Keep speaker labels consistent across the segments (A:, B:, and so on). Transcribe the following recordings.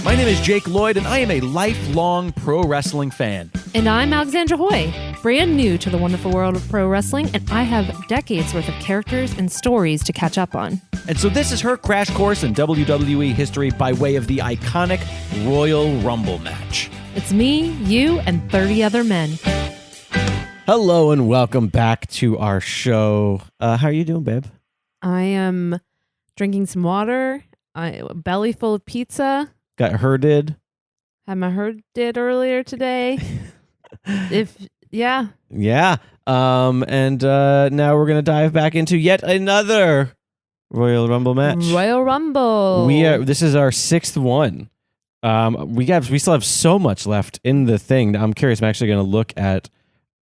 A: My name is Jake Lloyd, and I am a lifelong pro wrestling fan.
B: And I'm Alexandra Hoy, brand new to the wonderful world of pro wrestling, and I have decades worth of characters and stories to catch up on.
A: And so this is her crash course in WWE history by way of the iconic Royal Rumble match.
B: It's me, you, and 30 other men.
A: Hello and welcome back to our show. How are you doing, babe?
B: I am drinking some water, belly full of pizza.
A: Got herded?
B: Had my herd did earlier today. Yeah.
A: And now we're gonna dive back into yet another Royal Rumble match.
B: Royal Rumble.
A: This is our sixth one. We still have so much left in the thing. I'm curious. I'm actually gonna look at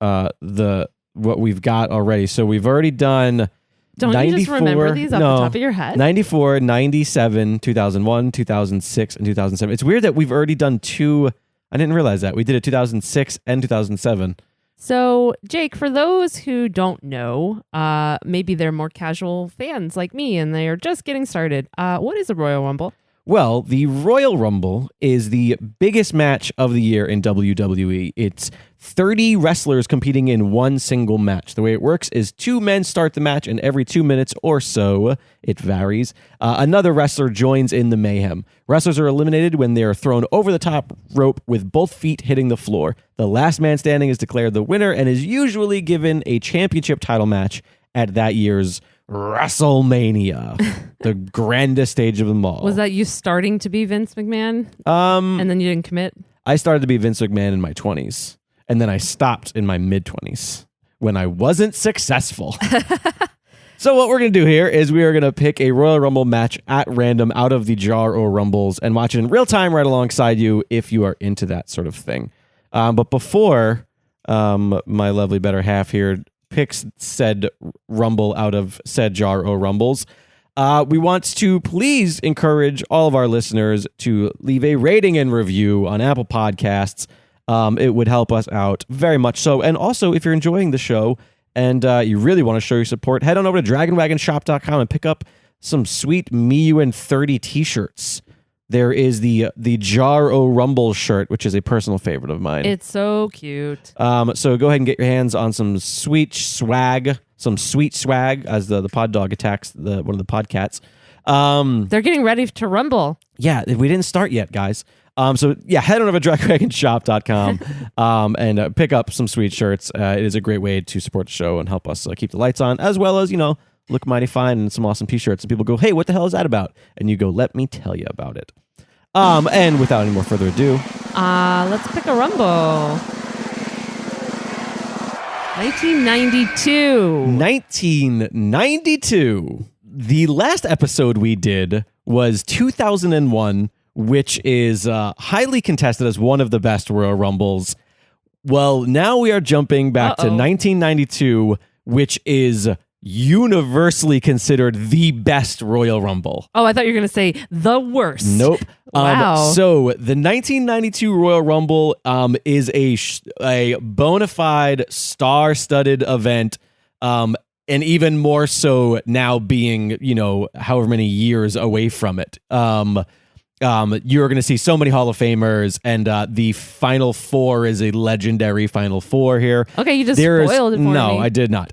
A: what we've got already. So we've already done.
B: Don't 94, you just remember these off the top of your head?
A: 94, 97, 2001, 2006, and 2007. It's weird that we've already done two. I didn't realize that. We did a 2006 and 2007.
B: So, Jake, for those who don't know, maybe they're more casual fans like me and they are just getting started. What is a Royal Rumble?
A: Well, the Royal Rumble is the biggest match of the year in WWE. It's 30 wrestlers competing in one single match. The way it works is two men start the match, and every 2 minutes or so, it varies, another wrestler joins in the mayhem. Wrestlers are eliminated when they are thrown over the top rope with both feet hitting the floor. The last man standing is declared the winner and is usually given a championship title match at that year's WrestleMania, the grandest stage of them all.
B: Was that you starting to be Vince McMahon? And then you didn't commit?
A: I started to be Vince McMahon in my 20s, and then I stopped in my mid-20s when I wasn't successful. So what we're going to do here is we are going to pick a Royal Rumble match at random out of the jar or rumbles and watch it in real time right alongside you if you are into that sort of thing. But before my lovely better half here picks said rumble out of said jar or rumbles, we want to please encourage all of our listeners to leave a rating and review on Apple Podcasts. It would help us out very much so. And also, if you're enjoying the show and you really want to show your support, head on over to dragonwagonshop.com and pick up some sweet Me, You, and 30 t-shirts. There is the Jar O Rumble shirt, which is a personal favorite of mine.
B: It's so cute.
A: So go ahead and get your hands on some sweet swag, as the pod dog attacks one of the podcats.
B: They're getting ready to rumble.
A: Yeah, we didn't start yet, guys. So yeah, head on over to dragonwagonshop.com and pick up some sweet shirts. It is a great way to support the show and help us keep the lights on, as well as, look mighty fine and some awesome t-shirts. And people go, hey, what the hell is that about? And you go, let me tell you about it. And without any more further ado,
B: let's pick a rumble. 1992.
A: The last episode we did was 2001, which is highly contested as one of the best Royal Rumbles. Well, now we are jumping back to 1992, which is universally considered the best Royal Rumble.
B: Oh, I thought you were going to say the worst.
A: Nope.
B: Wow.
A: So the 1992 Royal Rumble is a bona fide star-studded event, and even more so now being, however many years away from it. You're going to see so many Hall of Famers, and the Final Four is a legendary Final Four here.
B: Okay, you just spoiled it for me.
A: No, I did not.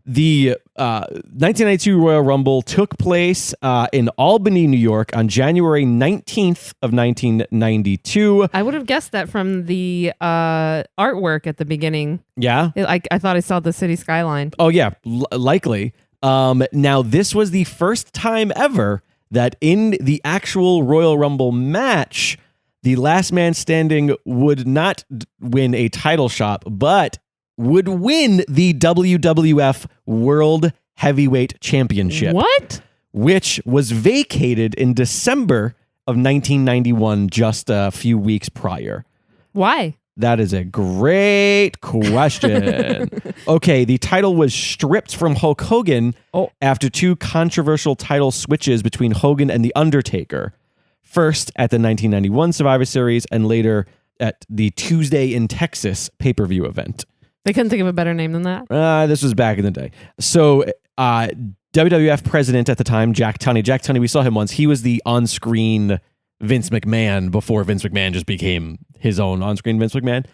A: The 1992 Royal Rumble took place in Albany, New York on January 19th of 1992.
B: I would have guessed that from the artwork at the beginning.
A: Yeah?
B: I thought I saw the city skyline.
A: Oh, yeah, likely. Now, this was the first time ever that in the actual Royal Rumble match, the last man standing would not win a title shot, but would win the WWF World Heavyweight Championship.
B: What?
A: Which was vacated in December of 1991, just a few weeks prior.
B: Why?
A: That is a great question. Okay, the title was stripped from Hulk Hogan after two controversial title switches between Hogan and The Undertaker. First at the 1991 Survivor Series and later at the Tuesday in Texas pay-per-view event.
B: They couldn't think of a better name than that.
A: This was back in the day. So WWF president at the time, Jack Tunney, we saw him once. He was the on-screen Vince McMahon before Vince McMahon just became his own on-screen Vince McMahon.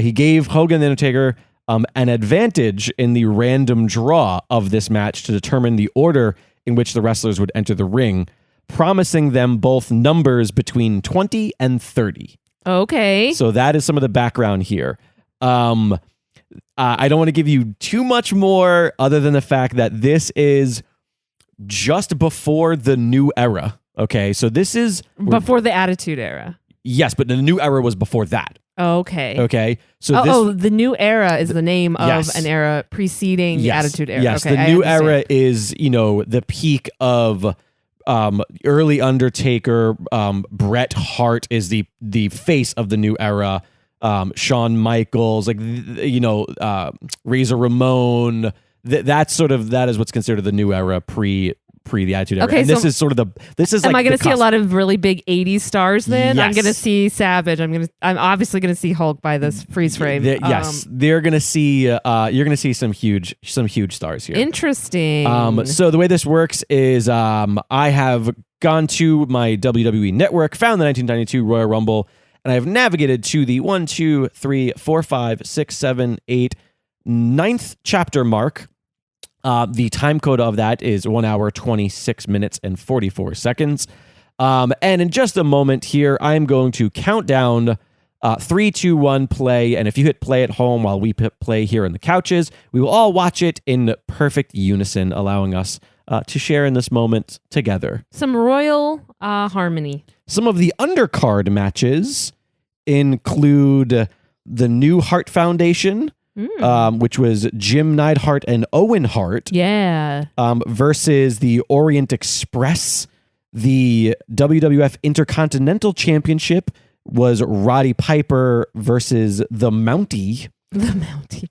A: He gave Hogan and The Undertaker an advantage in the random draw of this match to determine the order in which the wrestlers would enter the ring, promising them both numbers between 20 and 30.
B: Okay.
A: So that is some of the background here. I don't want to give you too much more other than the fact that this is just before the new era. Okay, so this is...
B: Before the Attitude Era.
A: Yes, but the new era was before that.
B: Okay.
A: Okay. So
B: the new era is the name of an era preceding the Attitude Era.
A: Yes,
B: okay,
A: the new era is, the peak of early Undertaker. Bret Hart is the face of the new era. Shawn Michaels, Razor Ramon. That is what's considered the new era pre the Attitude Era.
B: Okay,
A: and this is sort of
B: am I going to see a lot of really big 80s stars then?
A: Yes.
B: I'm going to see Savage. I'm obviously going to see Hulk by this freeze frame.
A: Yes, they're going to see you're going to see some huge stars here.
B: Interesting.
A: So the way this works is I have gone to my WWE network, found the 1992 Royal Rumble, and I have navigated to the 1, 2, 3, 4, 5, 6, 7, 8, 9th chapter mark. The time code of that is 1 hour, 26 minutes, and 44 seconds. And in just a moment here, I'm going to count down 3, 2, 1, play. And if you hit play at home while we play here in the couches, we will all watch it in perfect unison, allowing us to share in this moment together.
B: Some royal harmony.
A: Some of the undercard matches include the New Hart Foundation, which was Jim Neidhart and Owen Hart.
B: Yeah.
A: Versus the Orient Express. The WWF Intercontinental Championship was Roddy Piper versus the Mountie.
B: The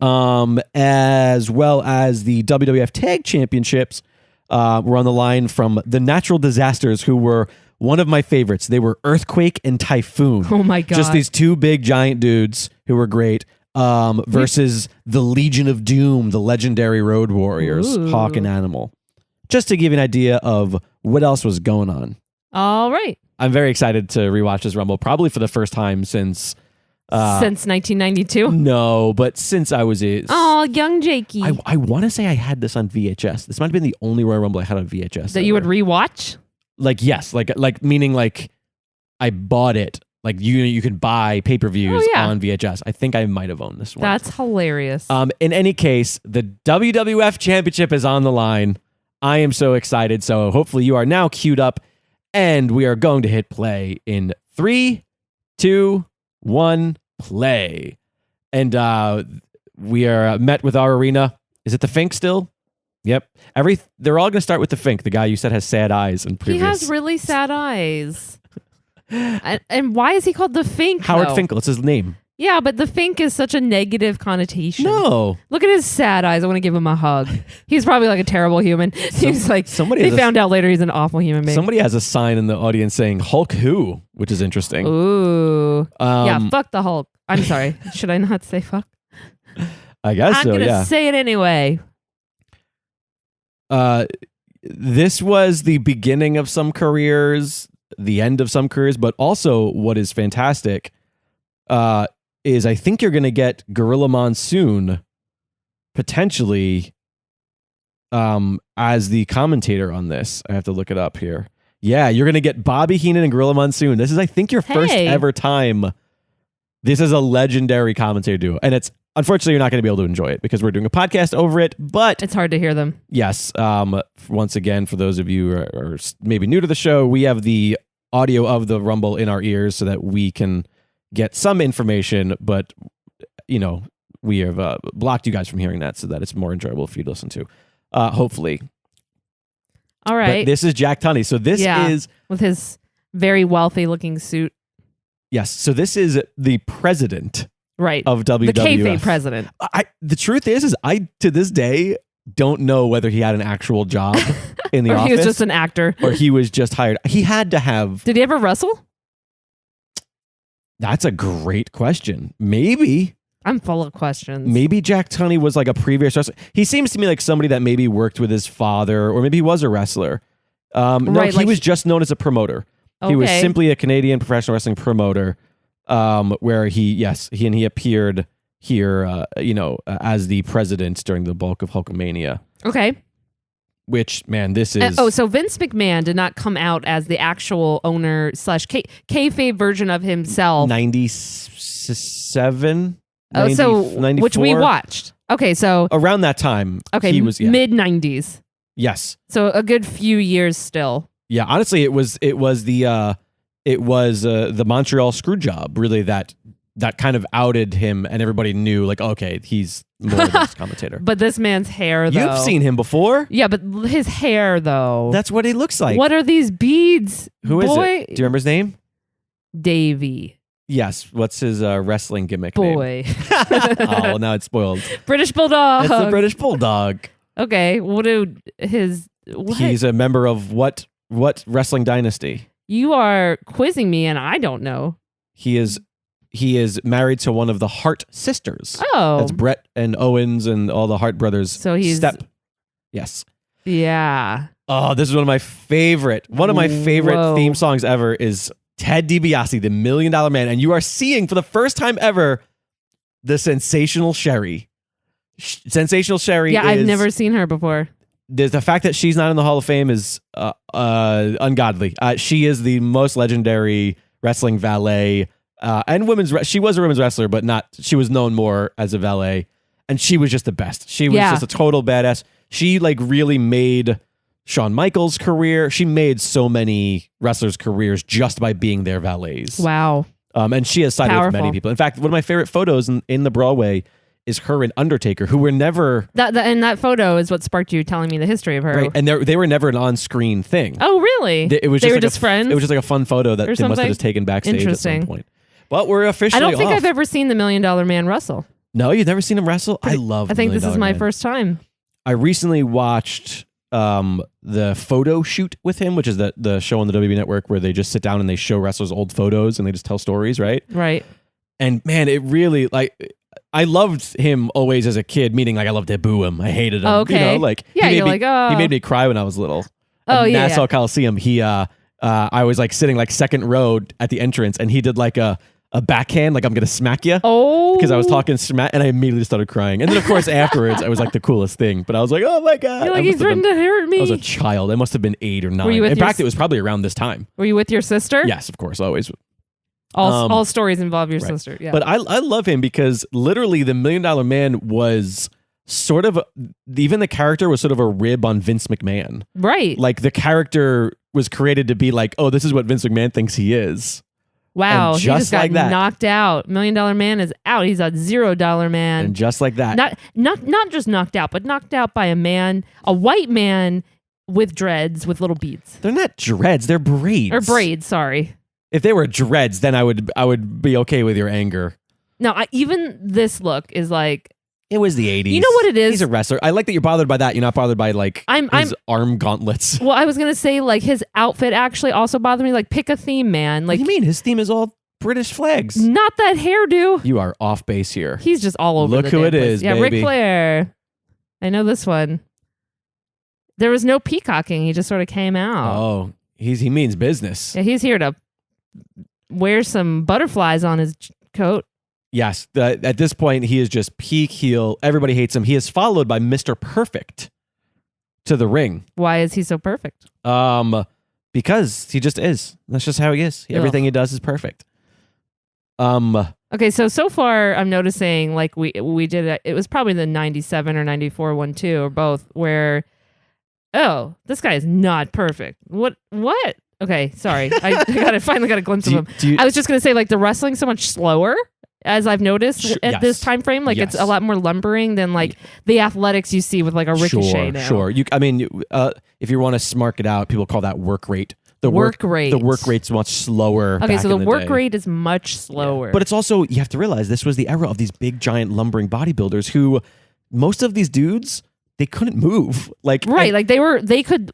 B: Mountie.
A: As well as the WWF Tag Championships were on the line from the Natural Disasters, who were one of my favorites. They were Earthquake and Typhoon.
B: Oh my God.
A: Just these two big giant dudes who were great. Versus the Legion of Doom, the legendary Road Warriors, Hawk and Animal. Just to give you an idea of what else was going on.
B: All right.
A: I'm very excited to rewatch this Rumble, probably for the first time since
B: 1992?
A: No, but since I was
B: young Jakey.
A: I want to say I had this on VHS. This might have been the only Royal Rumble I had on VHS.
B: That you would rewatch?
A: Yes, meaning I bought it. You could buy pay-per-views on VHS. I think I might have owned this one.
B: That's hilarious.
A: In any case, the WWF Championship is on the line. I am so excited. So hopefully you are now queued up, and we are going to hit play in 3, 2, 1, play. And we are met with our arena. Is it the Fink still? Yep. They're all going to start with the Fink, the guy you said has sad eyes in previous.
B: He has really sad eyes. And why is he called the Fink?
A: Howard Finkel. It's his name.
B: Yeah, but the Fink is such a negative connotation.
A: No.
B: Look at his sad eyes. I want to give him a hug. He's probably like a terrible human. He's like, they found out later he's an awful human being.
A: Somebody has a sign in the audience saying Hulk who, which is interesting.
B: Ooh. Yeah, fuck the Hulk. I'm sorry. Should I not say fuck?
A: I guess
B: I'm going to say it anyway.
A: This was the beginning of some careers, the end of some careers, but also what is fantastic is I think you're going to get Gorilla Monsoon potentially as the commentator on this. I have to look it up here. Yeah, you're going to get Bobby Heenan and Gorilla Monsoon. This is, I think, your first ever time. This is a legendary commentator duo. And it's, unfortunately, you're not going to be able to enjoy it because we're doing a podcast over it, but
B: it's hard to hear them.
A: Yes. Once again, for those of you who are maybe new to the show, we have the audio of the Rumble in our ears so that we can get some information, but we have blocked you guys from hearing that so that it's more enjoyable for you to listen to. Hopefully.
B: All right.
A: But this is Jack Tunney. So this is
B: with his very wealthy looking suit.
A: Yes. So this is the president.
B: Right.
A: Of WWF.
B: The kayfabe president.
A: The truth is I, to this day, don't know whether he had an actual job in the
B: or
A: office.
B: He was just an actor.
A: Or he was just hired. He had to have.
B: Did he ever wrestle?
A: That's a great question. Maybe.
B: I'm full of questions.
A: Maybe Jack Tunney was like a previous wrestler. He seems to me like somebody that maybe worked with his father, or maybe he was a wrestler. No, he was just known as a promoter. He was
B: Okay.
A: simply a Canadian professional wrestling promoter, where he appeared here, as the president during the bulk of Hulkamania.
B: Okay.
A: Which, man, this is...
B: so Vince McMahon did not come out as the actual owner / kayfabe version of himself.
A: 97?
B: Oh, so
A: 94?
B: which we watched. Okay, so
A: around that time,
B: okay,
A: he was
B: mid 90s.
A: Yes.
B: So a good few years still.
A: Yeah, honestly, it was the Montreal screw job really that kind of outed him, and everybody knew, like, okay, he's more than just a commentator.
B: But this man's hair, though.
A: You've seen him before.
B: Yeah, but his hair, though.
A: That's what he looks like.
B: What are these beads?
A: Who is it? Do you remember his name?
B: Davey.
A: Yes. What's his wrestling gimmick
B: Boy.
A: name? Oh, now it's spoiled.
B: British Bulldog.
A: It's the British Bulldog.
B: Okay. What?
A: He's a member of what wrestling dynasty?
B: You are quizzing me, and I don't know.
A: He is married to one of the Hart sisters.
B: Oh.
A: That's Brett and Owens and all the Hart brothers.
B: So he's...
A: Step. Yes.
B: Yeah.
A: Oh, this is one of my favorite
B: Whoa.
A: theme songs ever is Ted DiBiase, the $1 Million Man. And you are seeing for the first time ever the Sensational Sherry. Sensational Sherry
B: Yeah, I've never seen her before.
A: The fact that she's not in the Hall of Fame is ungodly. She is the most legendary wrestling valet and she was a women's wrestler, but she was known more as a valet. And she was just the best. She was just a total badass. She really made Shawn Michaels' career. She made so many wrestlers' careers just by being their valets.
B: Wow.
A: And she has sided with many people. In fact, one of my favorite photos in the Broadway is her and Undertaker, who were never...
B: And that photo is what sparked you telling me the history of her.
A: Right, and they were never an on-screen thing.
B: Oh, really?
A: They were just friends? It was just like a fun photo that they must have just taken backstage at some point. But we're officially
B: I don't think
A: off.
B: I've ever seen the $1 Million Man wrestle.
A: No, you've never seen him wrestle? I
B: think this is my first time.
A: I recently watched the photo shoot with him, which is the show on the WWE Network where they just sit down and they show wrestlers' old photos and they just tell stories, right?
B: Right.
A: And man, it really, I loved him always as a kid, meaning I loved to boo him. I hated him.
B: Oh, okay.
A: He made me cry when I was little.
B: Oh,
A: at
B: yeah.
A: Nassau Coliseum, I was sitting second row at the entrance, and he did a backhand, I'm gonna smack you.
B: Oh,
A: because I was talking smack, and I immediately started crying. And then of course afterwards, I was the coolest thing. But I was like, oh my god,
B: you're he's threatened to hurt me.
A: I was a child. I must have been 8 or 9. In fact, it was probably around this time.
B: Were you with your sister?
A: Yes, of course, always.
B: All stories involve your sister. Yeah,
A: but I love him because literally the $1 Million Man was sort of even the character was sort of a rib on Vince McMahon.
B: Right.
A: The character was created to be oh, this is what Vince McMahon thinks he is.
B: Wow,
A: and
B: he just got knocked out. $1 Million Man is out. He's a $0 man.
A: And just like that.
B: Not just knocked out, but knocked out by a white man with dreads with little beads.
A: They're not dreads, they're braids.
B: Or braids, sorry.
A: If they were dreads, then I would be okay with your anger.
B: No, even this look is
A: it was the 80s.
B: You know what it is?
A: He's a wrestler. I like that you're bothered by that. You're not bothered by his arm gauntlets.
B: Well, I was gonna say his outfit actually also bothered me. Pick a theme, man.
A: What do you mean? His theme is all British flags.
B: Not that hairdo.
A: You are off base here.
B: He's just all over.
A: Look who it is,
B: yeah,
A: baby.
B: Ric Flair. I know this one. There was no peacocking. He just sort of came out.
A: Oh, he means business.
B: Yeah, he's here to wear some butterflies on his coat.
A: Yes, at this point, he is just peak heel. Everybody hates him. He is followed by Mr. Perfect to the ring.
B: Why is he so perfect?
A: Because he just is. That's just how he is. Everything he does is perfect.
B: Okay, so far I'm noticing we did it was probably the 97 or 94 one too, or both, where this guy is not perfect. What? Okay, sorry. I finally got a glimpse of him. I was just gonna say the wrestling's so much slower. As I've noticed at this time frame, it's a lot more lumbering than the athletics you see with a Ricochet now.
A: Sure. If you want to smark it out, people call that work rate. The work rate's much slower.
B: Okay, so the work rate is much slower.
A: Yeah. But it's also, you have to realize this was the era of these big, giant, lumbering bodybuilders who, most of these dudes, they couldn't move. They could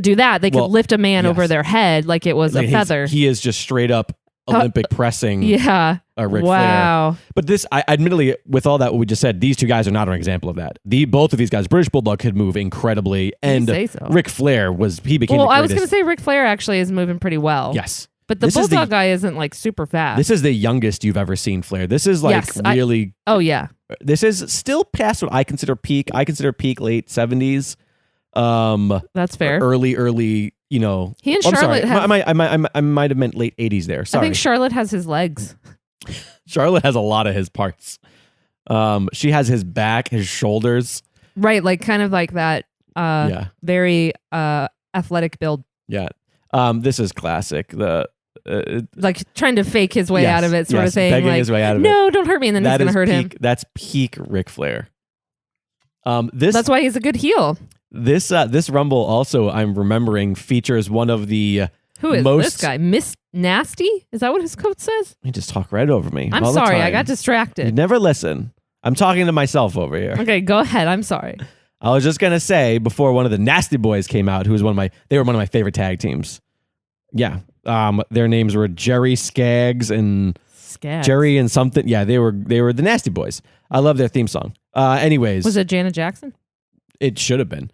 A: do that. They could lift a man over their head like it was a feather. He is just straight up Olympic pressing
B: Yeah.
A: Ric Flair.
B: Wow.
A: But this, admittedly, with all that what we just said, these two guys are not an example of that. Both of these guys, British Bulldog could move incredibly, and
B: say so.
A: Ric Flair became
B: Well,
A: the
B: I was
A: greatest.
B: going to say Ric Flair actually is moving pretty well.
A: Yes.
B: But the Bulldog guy isn't like super fast.
A: This is the youngest you've ever seen Flair. This is like really.
B: Oh, yeah.
A: This is still past what I consider peak. I consider peak late 70s.
B: That's fair.
A: Early,
B: He and
A: I'm
B: Charlotte
A: sorry. I might have meant late 80s there. Sorry.
B: I think Charlotte has his legs.
A: Charlotte has a lot of his parts. She has his back, his shoulders.
B: Right, like kind of like that very athletic build.
A: Yeah. This is classic.
B: Like trying to fake his way out of it, sort of thing.
A: Begging
B: like,
A: his way out of it.
B: No, don't hurt me, and then he's going to hurt him.
A: That's peak Ric Flair.
B: That's why he's a good heel.
A: This Rumble also, I'm remembering, features one of the
B: Who is this guy? Miss Nasty? Is that what his coat says?
A: You just talk right over me.
B: I'm sorry, I got distracted.
A: You never listen. I'm talking to myself over here.
B: Okay, go ahead. I'm sorry.
A: I was just gonna say before one of the Nasty Boys came out, they were one of my favorite tag teams. Yeah. Their names were Jerry Skaggs and Jerry and something. Yeah, they were the Nasty Boys. I love their theme song. Anyways,
B: was it Janet Jackson?
A: It should have been.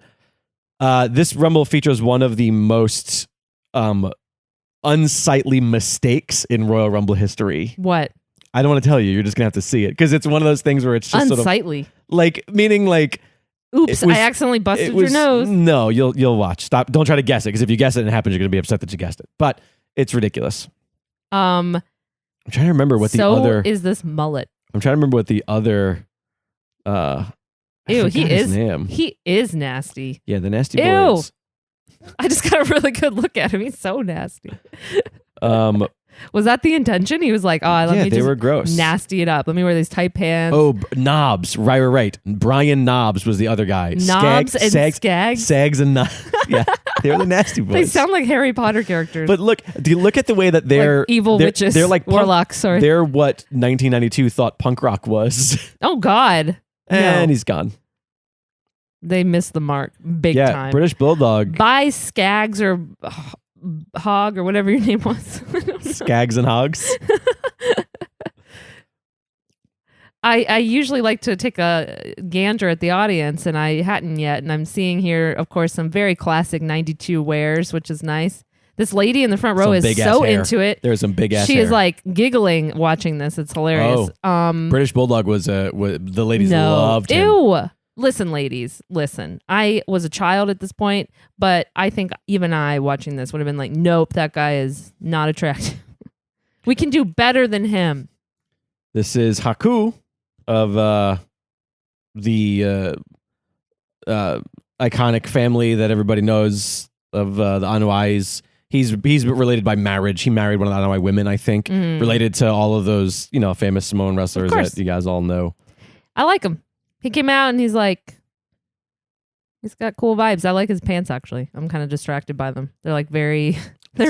A: This Rumble features one of the most unsightly mistakes in Royal Rumble history.
B: What?
A: I don't want to tell you. You're just gonna have to see it because it's one of those things where it's just
B: unsightly.
A: Meaning like.
B: Oops! I accidentally busted your nose.
A: No, you'll watch. Stop! Don't try to guess it because if you guess it and it happens, you're gonna be upset that you guessed it. But it's ridiculous. I'm trying to remember what the other
B: is this mullet.
A: I'm trying to remember what the other.
B: Ew!
A: Name.
B: He is nasty.
A: Yeah, the Nasty Boys.
B: I just got a really good look at him. He's so nasty. Was that the intention? He was like,
A: they were gross.
B: Nasty it up. Let me wear these tight pants.
A: Oh, Knobs. Right. Brian Knobs was the other guy.
B: Knobs and Skaggs?
A: Sags and Knobs. Yeah, they were the Nasty Boys.
B: They sound like Harry Potter characters.
A: But do you look at the way that they're...
B: Like evil witches.
A: They're like
B: warlocks, sorry.
A: They're what 1992 thought punk rock was.
B: Oh, God.
A: And he's gone.
B: They missed the mark big time.
A: Yeah, British Bulldog.
B: Buy Skaggs or... Hog or whatever your name was.
A: Skaggs and Hogs.
B: I usually like to take a gander at the audience, and I hadn't yet. And I'm seeing here, of course, some very classic 92 wears, which is nice. This lady in the front row is so into it.
A: There's some big ass
B: She
A: hair.
B: is like giggling watching this. It's hilarious.
A: British Bulldog was the ladies loved him.
B: Ew. Listen, ladies, listen. I was a child at this point, but I think even I watching this would have been like, nope, that guy is not attractive. We can do better than him.
A: This is Haku of the iconic family that everybody knows of the Anoais. He's related by marriage. He married one of the Anoai women, I think, related to all of those famous Samoan wrestlers that you guys all know.
B: I like him. He came out and he's got cool vibes. I like his pants, actually. I'm kind of distracted by them. They're like they're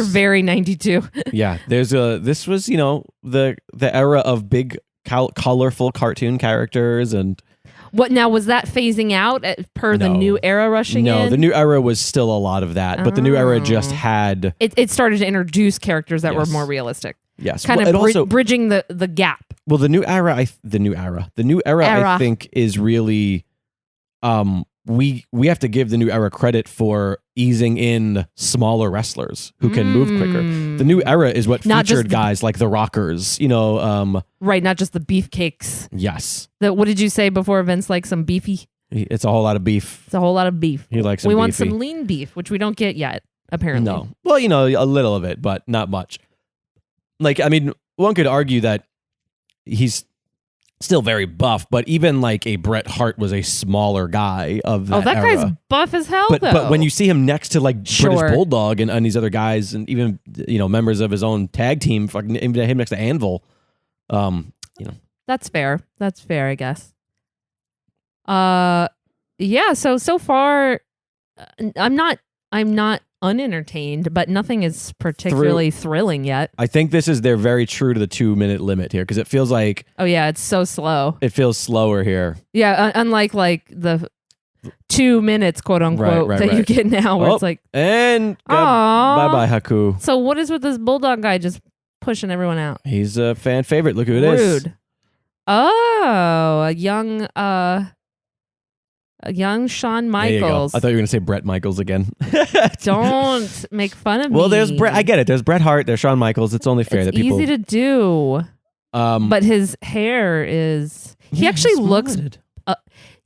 B: very 92.
A: Yeah, this was, the era of big, colorful cartoon characters. And
B: what now, was that phasing out the new era rushing in?
A: No, the new era was still a lot of that, but the new era just had...
B: It started to introduce characters that were more realistic.
A: Yes.
B: Kind of bridging the gap.
A: Well, the new era, I think is really, we have to give the new era credit for easing in smaller wrestlers who can move quicker. The new era is what featured guys like the Rockers,
B: right, not just the beefcakes.
A: Yes.
B: What did you say before, Vince? Like some beefy?
A: It's a whole lot of beef.
B: It's a whole lot of beef.
A: He likes some
B: We
A: beefy.
B: want some lean beef, which we don't get yet, apparently.
A: No. Well, a little of it, but not much. Like, I mean, one could argue that he's still very buff, but even like a Bret Hart was a smaller guy of that era.
B: Guy's buff as hell,
A: but when you see him next to like British Bulldog and these other guys and even members of his own tag team, fucking him next to Anvil,
B: that's fair. That's fair, I guess. Yeah. So far, I'm not unentertained, but nothing is particularly thrilling yet.
A: I think this is they're very true to the 2-minute limit here because it feels like
B: it's so slow.
A: It feels slower here.
B: Yeah, unlike like the 2 minutes, quote unquote, you get now, where it's like
A: and bye bye Haku.
B: So what is with this Bulldog guy just pushing everyone out.
A: He's a fan favorite. Look who it is.
B: Rude. Oh, a young Shawn Michaels.
A: I thought you were going to say Bret Michaels again.
B: Don't make fun of me.
A: Well, there's Bret. I get it. There's Bret Hart. There's Shawn Michaels. It's only fair that people.
B: Easy to do. But his hair is. He actually looks.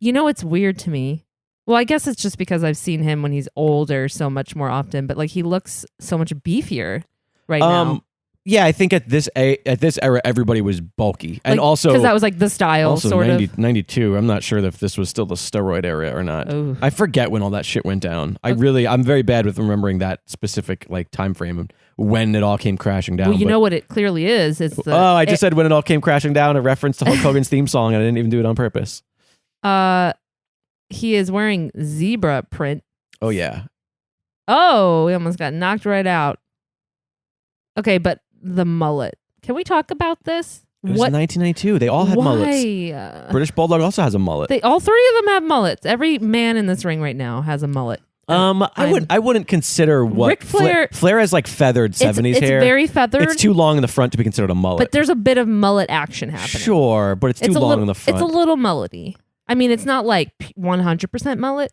B: It's weird to me. Well, I guess it's just because I've seen him when he's older so much more often. But like he looks so much beefier right now.
A: Yeah, I think at this era, everybody was bulky, and also
B: because that was like the style.
A: Also,
B: sort of
A: 92. I'm not sure if this was still the steroid era or not.
B: Ooh.
A: I forget when all that shit went down. I'm very bad with remembering that specific like time frame when it all came crashing down.
B: Well, you know what it clearly is. It's
A: I just said when it all came crashing down, a reference to Hulk Hogan's theme song, and I didn't even do it on purpose.
B: He is wearing zebra print.
A: Oh yeah.
B: Oh, he almost got knocked right out. Okay, but the mullet. Can we talk about this?
A: It was 1992. They all had mullets. British Bulldog also has a mullet.
B: All three of them have mullets. Every man in this ring right now has a mullet.
A: I wouldn't consider what
B: Ric Flair.
A: Flair has like feathered 70s hair.
B: It's very feathered.
A: It's too long in the front to be considered a mullet.
B: But there's a bit of mullet action happening.
A: Sure, but it's too long in the front.
B: It's a little mullety. I mean, it's not like 100% mullet.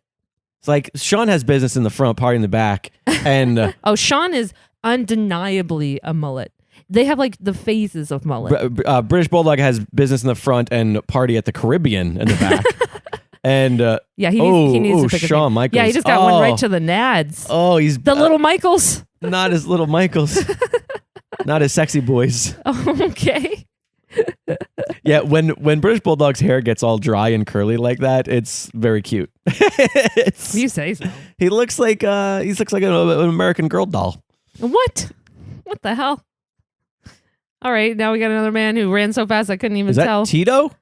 A: It's like Shawn has business in the front, party in the back, and
B: Shawn is undeniably a mullet. They have like the phases of mullet.
A: British Bulldog has business in the front and party at the Caribbean in the back. And
B: he needs to pick
A: Shawn Michaels.
B: Yeah, he just got one right to the nads.
A: Oh, he's
B: the little Michaels.
A: Not his little Michaels. Not his sexy boys.
B: Okay.
A: Yeah, when British Bulldog's hair gets all dry and curly like that, it's very cute.
B: You say so.
A: He looks like an American Girl doll.
B: What? What the hell? All right, now we got another man who ran so fast I couldn't even tell.
A: Is that Tito?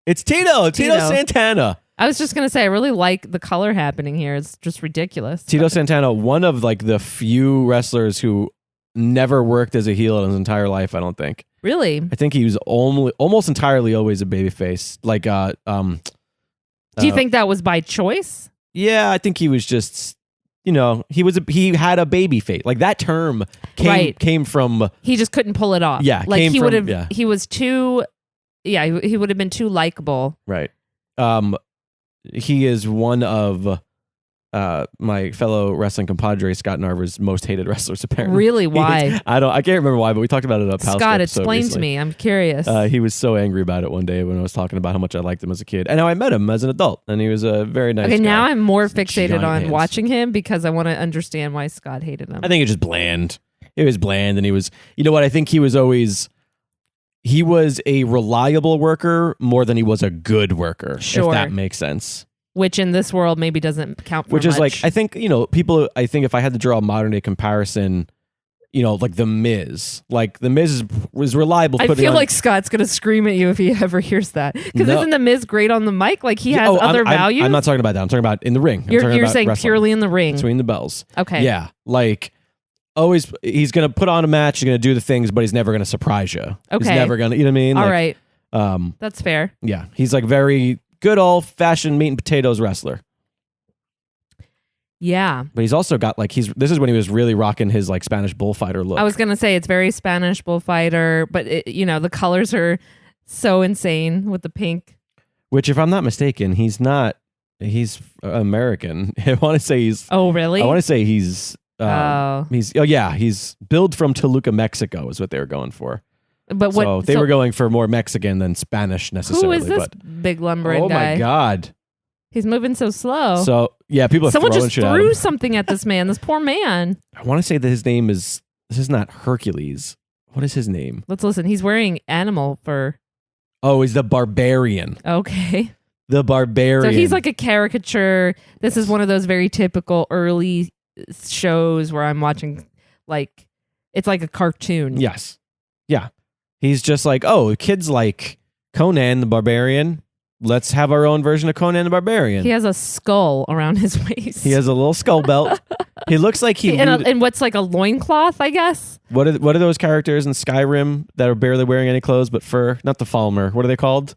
A: It's Tito Santana.
B: I was just going to say, I really like the color happening here. It's just ridiculous.
A: Tito Santana, one of like the few wrestlers who never worked as a heel in his entire life, I don't think.
B: Really?
A: I think he was almost entirely always a babyface. Like,
B: do you think that was by choice?
A: Yeah, I think he was just, he had a baby face. Like that term came from.
B: He just couldn't pull it off.
A: Yeah,
B: like he would have. He was too. Yeah, he would have been too likable.
A: Right. He is one of my fellow wrestling compadre Scott Narver's most hated wrestlers. Apparently,
B: really? Why?
A: I can't remember why, but we talked about it up.
B: Scott, explain to me. I'm curious.
A: He was so angry about it one day when I was talking about how much I liked him as a kid, and now I met him as an adult, and he was a very nice.
B: Okay,
A: guy.
B: now I'm more fixated on watching him because I want to understand why Scott hated him.
A: I think it's just bland. It was bland, and he was. You know what? I think he was always. He was a reliable worker more than he was a good worker.
B: Sure.
A: If that makes sense.
B: Which in this world maybe doesn't count for
A: much. Which is like, I think, I think if I had to draw a modern day comparison, like The Miz. Like The Miz was reliable.
B: I feel like Scott's going to scream at you if he ever hears that. Because isn't The Miz great on the mic? Like he has other values?
A: I'm not talking about that. I'm talking about in the ring.
B: You're saying purely in the ring.
A: Between the bells.
B: Okay.
A: Yeah. Like... Always, he's going to put on a match, he's going to do the things, but he's never going to surprise you.
B: Okay.
A: He's never going to, you know what I mean?
B: All right. That's fair.
A: Yeah. He's like very good old-fashioned meat and potatoes wrestler.
B: Yeah.
A: But he's also got like, this is when he was really rocking his like Spanish bullfighter look.
B: I was going to say it's very Spanish bullfighter, but the colors are so insane with the pink.
A: Which, if I'm not mistaken, he's American. I want to say he's...
B: Oh, really?
A: I want to say he's billed from Toluca, Mexico is what they were going for.
B: But
A: they were going for more Mexican than Spanish necessarily.
B: Who is this big lumbering guy?
A: Oh my God.
B: He's moving so slow.
A: So yeah, people are
B: Someone
A: throwing
B: just
A: shit at him.
B: threw something at this man, this poor man.
A: I want to say that his name this is not Hercules. What is his name?
B: Let's listen. He's wearing animal fur.
A: Oh, he's the Barbarian.
B: Okay.
A: The Barbarian.
B: So he's like a caricature. This is one of those very typical early shows where I'm watching, like, it's like a cartoon.
A: Yes. Yeah. He's just like, oh, kids like Conan the Barbarian. Let's have our own version of Conan the Barbarian.
B: He has a skull around his waist.
A: He has a little skull belt. He looks like
B: and what's like a loincloth, I guess.
A: What are those characters in Skyrim that are barely wearing any clothes but fur? Not the Falmer. What are they called?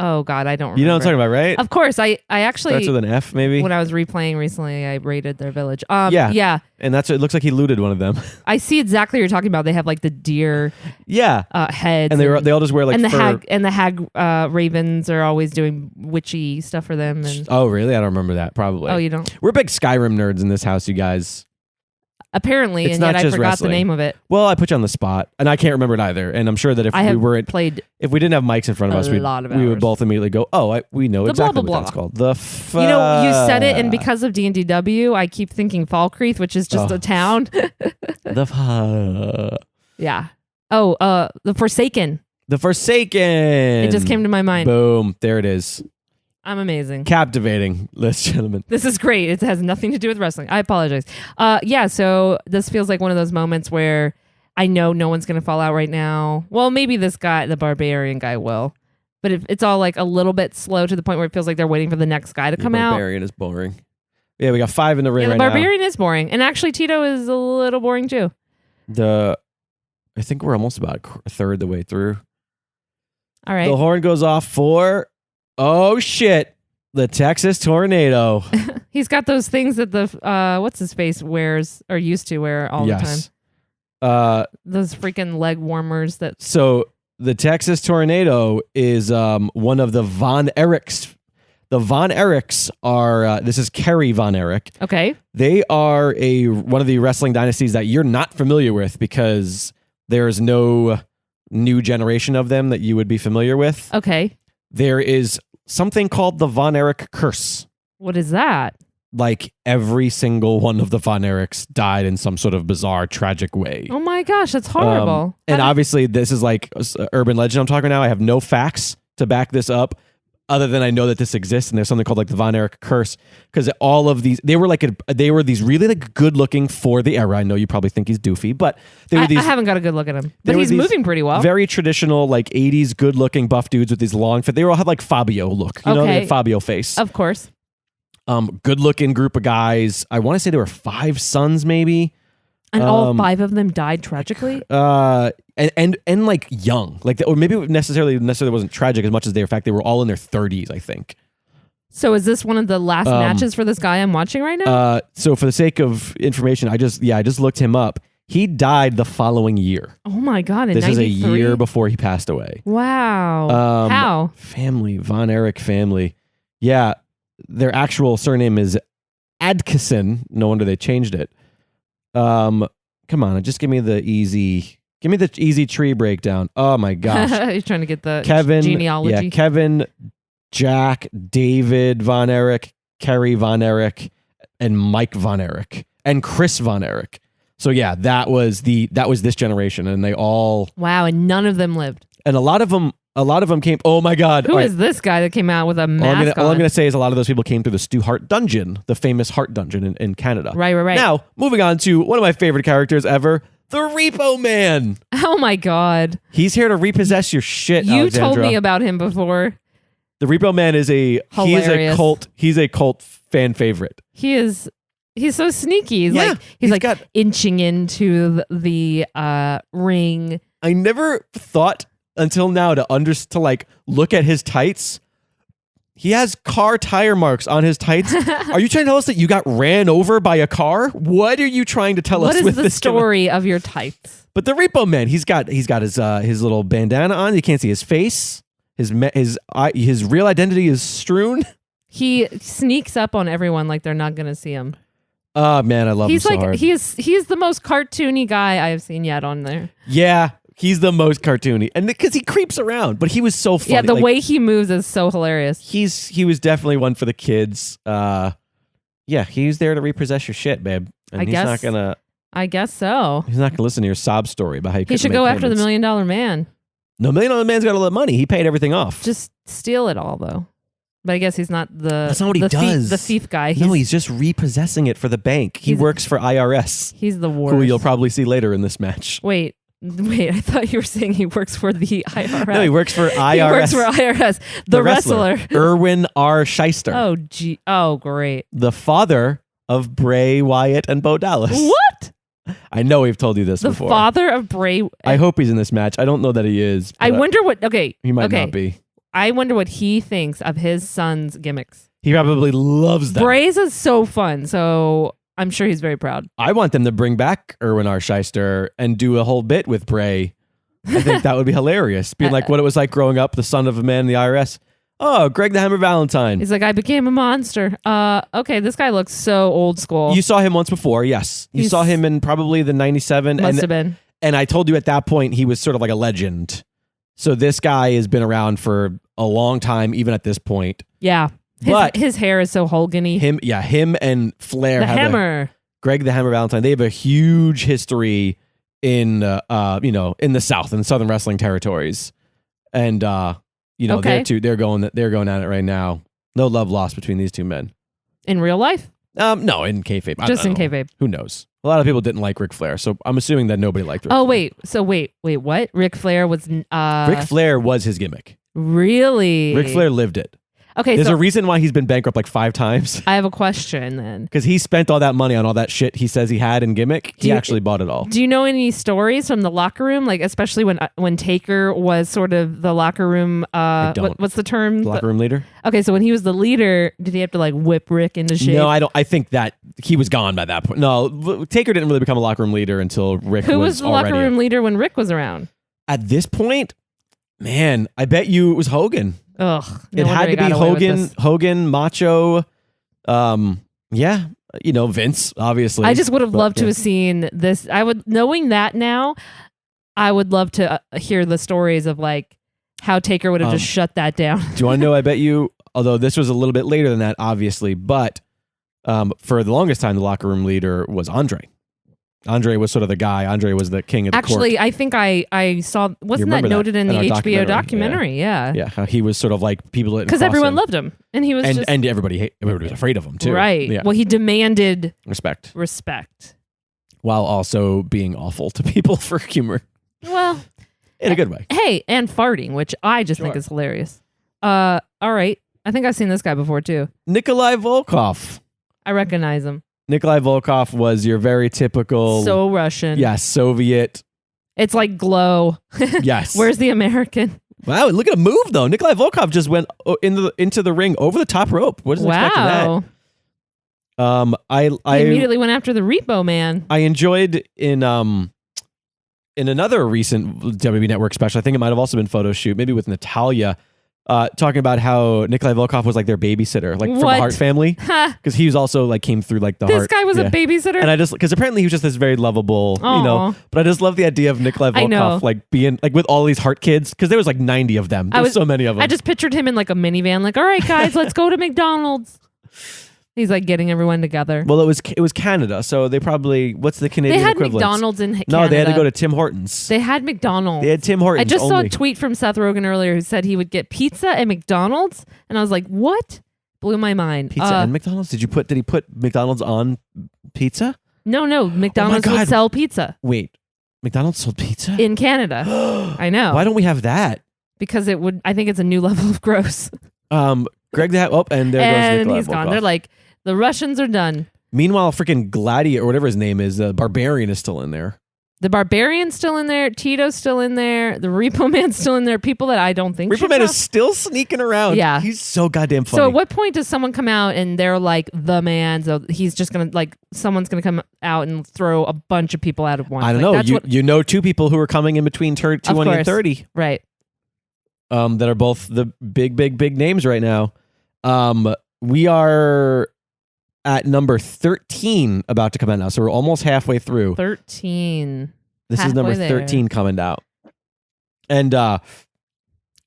B: Oh God, I don't remember.
A: You know what I'm talking about, right?
B: Of course, I actually
A: starts with an F, maybe.
B: when I was replaying recently, I raided their village.
A: Yeah, and it looks like he looted one of them.
B: I see exactly what you're talking about. They have like the deer, heads,
A: and they all just wear like
B: and the
A: fur.
B: hag ravens are always doing witchy stuff for them. And
A: oh, really? I don't remember that. Probably.
B: Oh, you don't?
A: We're big Skyrim nerds in this house, you guys.
B: Apparently,
A: it's
B: and
A: not
B: yet I
A: just
B: forgot
A: wrestling.
B: the name of it.
A: Well, I put you on the spot, and I can't remember it either. And I'm sure that if we didn't have mics in front of us, we would both immediately go, "Oh, we know exactly what that's called."
B: You said it, and because of D&DW, I keep thinking Falkreath, which is just a town. Yeah. Oh, the Forsaken.
A: The Forsaken.
B: It just came to my mind.
A: Boom! There it is.
B: I'm amazing.
A: Captivating, ladies and gentlemen.
B: This is great. It has nothing to do with wrestling. I apologize. So this feels like one of those moments where I know no one's going to fall out right now. Well, maybe this guy, the Barbarian guy, will. But it's all like a little bit slow to the point where it feels like they're waiting for the next guy to come out.
A: Barbarian is boring. Yeah, we got 5 in the ring right
B: now. The Barbarian is boring. And actually, Tito is a little boring too.
A: I think we're almost about a third the way through.
B: All right.
A: The horn goes off for... Oh, shit. The Texas Tornado.
B: He's got those things that the, what's his face wears or used to wear all the time. Those freaking leg warmers that.
A: So the Texas Tornado is one of the Von Erichs. The Von Erichs are, this is Kerry Von Erich.
B: Okay.
A: They are one of the wrestling dynasties that you're not familiar with because there's no new generation of them that you would be familiar with.
B: Okay.
A: There is something called the Von Erich curse.
B: What is that?
A: Like every single one of the Von Erichs died in some sort of bizarre, tragic way.
B: Oh my gosh, that's horrible.
A: And obviously this is like urban legend I'm talking now. I have no facts to back this up other than I know that this exists and there's something called like the Von Erich curse because all of these, they were these really like good looking for the era. I know you probably think he's doofy, but I
B: haven't got a good look at him, but he's moving pretty well.
A: Very traditional like 80s good looking buff dudes with these long fit. They all had like Fabio look, you know, they had Fabio face.
B: Of course.
A: Good looking group of guys. I want to say there were 5 sons maybe.
B: And all 5 of them died tragically?
A: And like young. Like or maybe it necessarily wasn't tragic as much as they were all in their 30s, I think.
B: So is this one of the last matches for this guy I'm watching right now?
A: So for the sake of information, I just looked him up. He died the following year.
B: Oh my God, in
A: This
B: 93?
A: is a year before he passed away.
B: Wow. How?
A: Family, Von Erich family. Yeah, their actual surname is Adkisson. No wonder they changed it. Come on, just give me the easy tree breakdown. Oh my gosh.
B: He's trying to get the
A: Kevin,
B: genealogy.
A: Yeah, Kevin, Jack, David Von Erich, Kerry Von Erich, and Mike Von Erich, and Chris Von Erich. So yeah, that was this generation, and they all
B: and none of them lived.
A: And a lot of them came. Oh my God!
B: Who is this guy that came out with a mask
A: all I'm going to say is a lot of those people came through the Stu Hart Dungeon, the famous Hart Dungeon in Canada.
B: Right.
A: Now, moving on to one of my favorite characters ever, the Repo-Man.
B: Oh my God!
A: He's here to repossess your shit.
B: You
A: Alexandra.
B: told me about him before.
A: The Repo-Man is
B: Hilarious.
A: He's a cult fan favorite.
B: He's so sneaky. He's like inching into the ring.
A: I never thought until now to like look at his tights. He has car tire marks on his tights. Are you trying to tell us that you got ran over by a car? What are you trying to tell us with this?
B: What is the story of your tights?
A: But the Repo-Man, he's got his little bandana on. You can't see his face. His real identity is strewn.
B: He sneaks up on everyone like they're not going to see him.
A: Oh man, I love him so hard.
B: He's the most cartoony guy I have seen yet on there.
A: Yeah, he's the most cartoony, and because he creeps around, but he was so funny.
B: Yeah, the way he moves is so hilarious.
A: He was definitely one for the kids. Yeah, he's there to repossess your shit, babe. And
B: I guess so.
A: He's not gonna listen to your sob story about how
B: he should go after the $1 Million Man.
A: No, $1 Million Man's got all that money. He paid everything off.
B: Just steal it all, though. But I guess he's not the.
A: That's not what he does.
B: The thief guy.
A: He's just repossessing it for the bank. He works for IRS.
B: He's the worst.
A: Who you'll probably see later in this match.
B: Wait. I thought you were saying he works for the IRS.
A: No, he works for IRS.
B: He works for IRS. The wrestler.
A: Erwin R. Shyster.
B: Oh, gee. Oh, great.
A: The father of Bray Wyatt and Bo Dallas.
B: What?
A: I know we've told you this before.
B: The father of Bray.
A: I hope he's in this match. I don't know that he is.
B: I wonder what. Okay.
A: He might not be.
B: I wonder what he thinks of his son's gimmicks.
A: He probably loves them.
B: Bray's is so fun, so I'm sure he's very proud.
A: I want them to bring back Erwin R. Shyster and do a whole bit with Bray. I think that would be hilarious. Being like what it was like growing up, the son of a man in the IRS. Oh, Greg the Hammer Valentine.
B: He's like, I became a monster. Okay, this guy looks so old school.
A: You saw him once before, yes. You saw him in probably the 97.
B: Must have been.
A: And I told you at that point, he was sort of like a legend. So this guy has been around for a long time, even at this point.
B: Yeah. His hair is so Hogan-y.
A: Him and Flair.
B: The Hammer.
A: Greg the Hammer Valentine. They have a huge history in, in the South, in the Southern wrestling territories. And, they're going at it right now. No love lost between these two men.
B: In real life?
A: No, in kayfabe.
B: Just in kayfabe.
A: Who knows? A lot of people didn't like Ric Flair, so I'm assuming that nobody liked Ric Flair.
B: Wait. So wait, what? Ric Flair was...
A: Ric Flair was his gimmick.
B: Really?
A: Ric Flair lived it.
B: Okay,
A: There's a reason why he's been bankrupt like 5 times.
B: I have a question then.
A: Because he spent all that money on all that shit he says he had in gimmick. He actually bought it all.
B: Do you know any stories from the locker room? Like, especially when Taker was sort of the locker room,
A: I don't.
B: what's the term?
A: Locker room leader?
B: Okay, so when he was the leader, did he have to like whip Rick into shape?
A: No, I don't. I think that he was gone by that point. No, Taker didn't really become a locker room leader until Rick
B: Who was the locker room leader when Rick was around?
A: At this point, man, I bet you it was Hogan.
B: Ugh.
A: It had to be Hogan, Macho, Vince, obviously.
B: I just would have loved to have seen this. Knowing that now, I would love to hear the stories of like how Taker would have just shut that down.
A: Do you want to know? I bet you, although this was a little bit later than that, obviously, but for the longest time, the locker room leader was Andre. Andre was sort of the guy. Andre was the king of the court.
B: Actually, I think I saw, wasn't that noted in the HBO documentary? Yeah.
A: Yeah, how he was sort of like people that...
B: Because everyone loved him. And he was
A: and everybody was afraid of him too.
B: Right.
A: Yeah.
B: Well, he demanded...
A: Respect.
B: While
A: also being awful to people for humor.
B: Well...
A: In a good way.
B: Hey, and farting, which I just think is hilarious. All right. I think I've seen this guy before too.
A: Nikolai Volkov.
B: I recognize him.
A: Nikolai Volkov was your very typical...
B: So Russian.
A: Yeah, Soviet.
B: It's like Glow.
A: Yes.
B: Where's the American?
A: Wow, look at him move though. Nikolai Volkov just went into the ring over the top rope. What is expecting that? I
B: immediately went after the Repo-Man.
A: I enjoyed in another recent WWE Network special, I think it might have also been photo shoot, maybe with Natalia, talking about how Nikolai Volkov was like their babysitter, like from the Hart family, because he was also like came through like the
B: This
A: Hart.
B: guy was a babysitter,
A: and I just because apparently he was just this very lovable, But I just love the idea of Nikolai Volkov like being like with all these Hart kids because there was like 90 of them. There was so many of them.
B: I just pictured him in like a minivan, like, all right, guys, let's go to McDonald's. He's like getting everyone together.
A: Well, it was Canada, so they probably what's the Canadian equivalent?
B: They had McDonald's in Canada.
A: No, they had to go to Tim Hortons.
B: They had McDonald's.
A: They had Tim Hortons.
B: I just saw a tweet from Seth Rogen earlier who said he would get pizza at McDonald's, and I was like, "What?" Blew my mind.
A: Pizza and McDonald's? Did he put McDonald's on pizza?
B: No. McDonald's would sell pizza.
A: Wait, McDonald's sold pizza
B: in Canada? I know.
A: Why don't we have that?
B: Because it would. I think it's a new level of gross.
A: Greg, and there goes Nikolai
B: he's
A: Volkov.
B: Gone. They're like. The Russians are done.
A: Meanwhile, freaking Gladiator, or whatever his name is, Barbarian is still in there.
B: The Barbarian's still in there. Tito's still in there. The Repo-Man's still in there. People that I don't think
A: Repo-Man is still sneaking around.
B: Yeah.
A: He's so goddamn funny.
B: So at what point does someone come out and they're like the man? So he's just going to like, someone's going to come out and throw a bunch of people out of one.
A: I don't know. You know 2 people who are coming in between 20 and 30.
B: Right.
A: That are both the big names right now. We are... at number 13 about to come out now. So we're almost halfway through.
B: 13.
A: This is number 13 coming out. And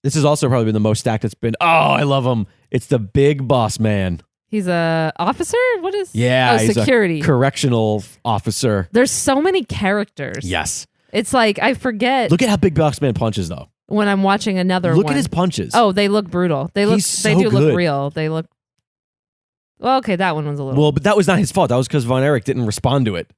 A: this has also probably been the most stacked it's been. Oh, I love him. It's the Big Boss Man.
B: He's a officer? What is?
A: Yeah,
B: he's security.
A: A correctional officer.
B: There's so many characters.
A: Yes.
B: It's like, I forget.
A: Look at how Big Boss Man punches, though.
B: When I'm watching another
A: Look
B: one.
A: at his punches.
B: Oh, they look brutal. They do look real. They look... Well, okay, that one was a little...
A: Well, but that was not his fault. That was because Von Erich didn't respond to it.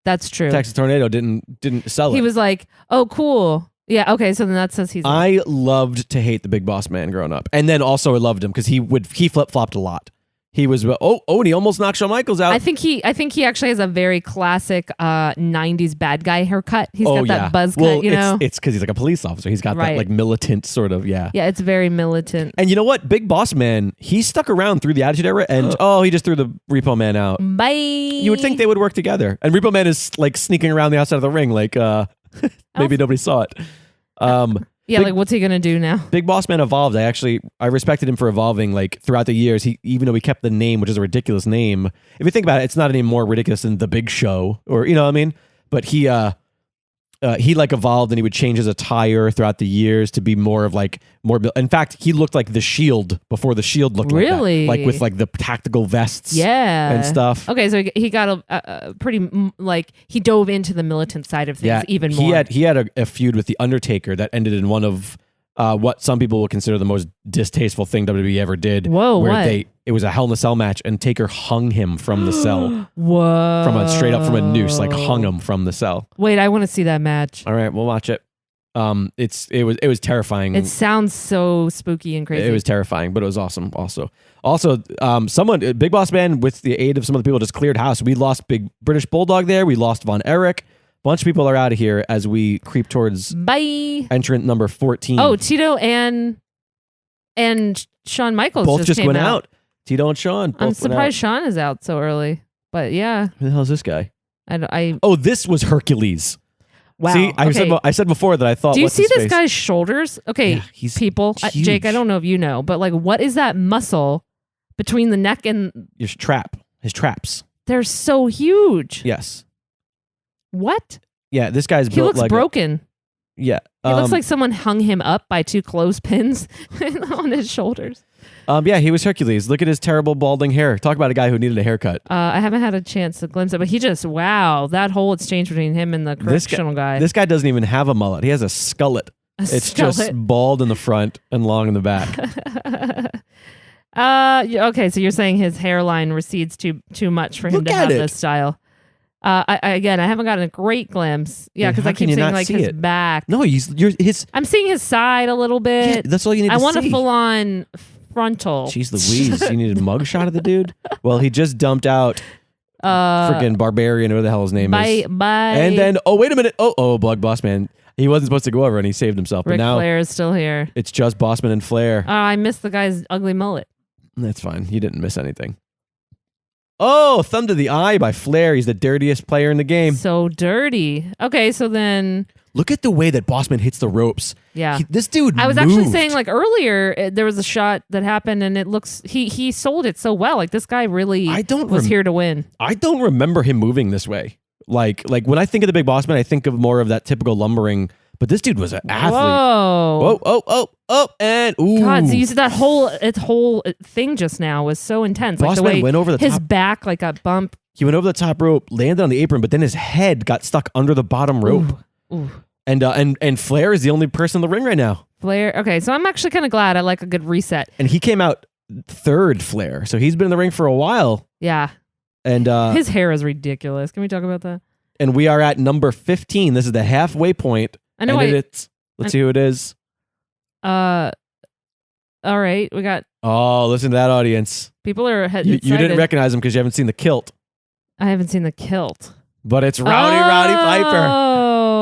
B: That's true.
A: Texas Tornado didn't sell it.
B: He was like, oh, cool. Yeah, okay, so then that says he's...
A: I loved to hate the Big Boss Man growing up. And then also I loved him because he flip-flopped a lot. He was and he almost knocked Shawn Michaels out.
B: I think he actually has a very classic 90s bad guy haircut. He's got that buzz cut, you know.
A: It's because he's like a police officer. He's got that like militant sort of, yeah.
B: Yeah, it's very militant.
A: And you know what? Big Boss Man, he stuck around through the Attitude Era and he just threw the Repo-Man out.
B: Bye.
A: You would think they would work together. And Repo-Man is like sneaking around the outside of the ring like maybe nobody saw it.
B: Yeah, like what's he gonna do now?
A: Big Boss Man evolved. I respected him for evolving like throughout the years. Even though he kept the name, which is a ridiculous name. If you think about it, it's not any more ridiculous than The Big Show or you know what I mean. But he like evolved and he would change his attire throughout the years to be more of like more. In fact, he looked like the Shield before the Shield looked
B: really
A: like that. Like with like the tactical vests, and stuff.
B: Okay, so he got a pretty like he dove into the militant side of things even more.
A: He had a feud with the Undertaker that ended in one of what some people will consider the most distasteful thing WWE ever did.
B: Whoa,
A: where
B: what?
A: It was a Hell in a Cell match and Taker hung him from the cell.
B: Whoa.
A: From a noose, like hung him from the cell.
B: Wait, I want to see that match.
A: All right, we'll watch it. It was terrifying.
B: It sounds so spooky and crazy.
A: It was terrifying, but it was awesome also. Big Boss Man, with the aid of some of the people, just cleared house. We lost Big British Bulldog there. We lost Von Erich. Bunch of people are out of here as we creep towards entrant number 14.
B: Oh, Tito and Shawn Michaels
A: both just
B: came
A: went out. Tito and Shawn.
B: I'm surprised Shawn is out so early. But yeah.
A: Who the hell is this guy?
B: Oh,
A: this was Hercules.
B: Wow.
A: See, I said before that I thought.
B: Do you see this guy's shoulders? Okay,
A: yeah, he's
B: people.
A: huge.
B: Jake, I don't know if you know, but like, what is that muscle between the neck and
A: his traps?
B: They're so huge.
A: Yes.
B: What?
A: Yeah, this guy's built
B: he looks
A: like
B: broken.
A: Yeah.
B: He looks like someone hung him up by two clothespins on his shoulders.
A: Yeah, he was Hercules. Look at his terrible balding hair. Talk about a guy who needed a haircut.
B: I haven't had a chance to glimpse it, but that whole exchange between him and the correctional guy.
A: This guy doesn't even have a mullet. He has a skullet. It's just bald in the front and long in the back.
B: Okay, so you're saying his hairline recedes too much for him to have this style. I haven't gotten a great glimpse. Yeah, because I keep seeing like his back.
A: No,
B: I'm seeing his side a little bit.
A: Yeah, that's all you need to see.
B: I want a full-on frontal.
A: Jeez Louise, you needed a mugshot of the dude? Well, he just dumped out freaking Barbarian, whatever the hell his name is.
B: Bye.
A: And then, wait a minute. Bug Boss Man. He wasn't supposed to go over and he saved himself.
B: Ric
A: But now
B: Flair is still here.
A: It's just Bossman and Flair.
B: I missed the guy's ugly mullet.
A: That's fine. You didn't miss anything. Oh, thumb to the eye by Flair. He's the dirtiest player in the game.
B: So dirty. Okay, so then...
A: Look at the way that Bossman hits the ropes.
B: Yeah.
A: This dude
B: I was
A: moved.
B: actually saying like earlier, there was a shot that happened and it looks... He sold it so well. Like this guy really was here to win.
A: I don't remember him moving this way. Like when I think of the Big Bossman, I think of more of that typical lumbering... But this dude was an athlete.
B: Whoa.
A: And ooh.
B: God, so you said that whole thing just now was so intense. Like the way
A: went over the
B: his
A: top.
B: back like got bumped.
A: He went over the top rope, landed on the apron, but then his head got stuck under the bottom rope.
B: Ooh.
A: And Flair is the only person in the ring right now.
B: Flair. Okay, so I'm actually kind of glad. I like a good reset.
A: And he came out third, Flair. So he's been in the ring for a while.
B: Yeah.
A: And
B: his hair is ridiculous. Can we talk about that?
A: And we are at number 15. This is the halfway point.
B: I know.
A: Let's see who it is.
B: All right, we got.
A: Oh, listen to that audience.
B: People are
A: you didn't recognize him because you haven't seen the kilt.
B: I haven't seen the kilt.
A: But it's Rowdy Roddy Piper.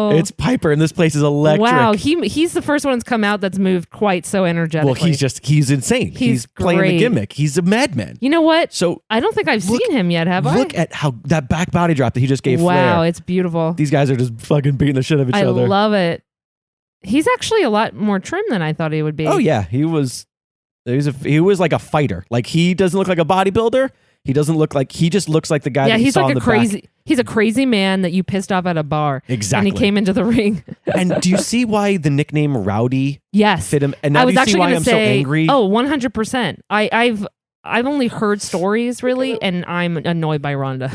A: It's Piper, and this place is electric.
B: Wow, he's the first one that's come out that's moved quite so energetically.
A: Well, he's insane. He's playing the gimmick. He's a madman.
B: You know what?
A: So
B: I don't think I've seen him yet, have I?
A: Look at how that back body drop that he just gave Flair.
B: Wow, it's beautiful.
A: These guys are just fucking beating the shit out of each other.
B: I love it. He's actually a lot more trim than I thought he would be.
A: Oh yeah, he was like a fighter. Like he doesn't look like a bodybuilder. He just looks like the guy that you saw in the back.
B: He's a crazy man that you pissed off at a bar.
A: Exactly.
B: And he came into the ring.
A: And do you see why the nickname Rowdy
B: fit
A: him? And now
B: I was
A: do you
B: actually
A: see why
B: going
A: I'm
B: to
A: so
B: say,
A: angry?
B: Oh, 100%. I've only heard stories really, and I'm annoyed by Rhonda.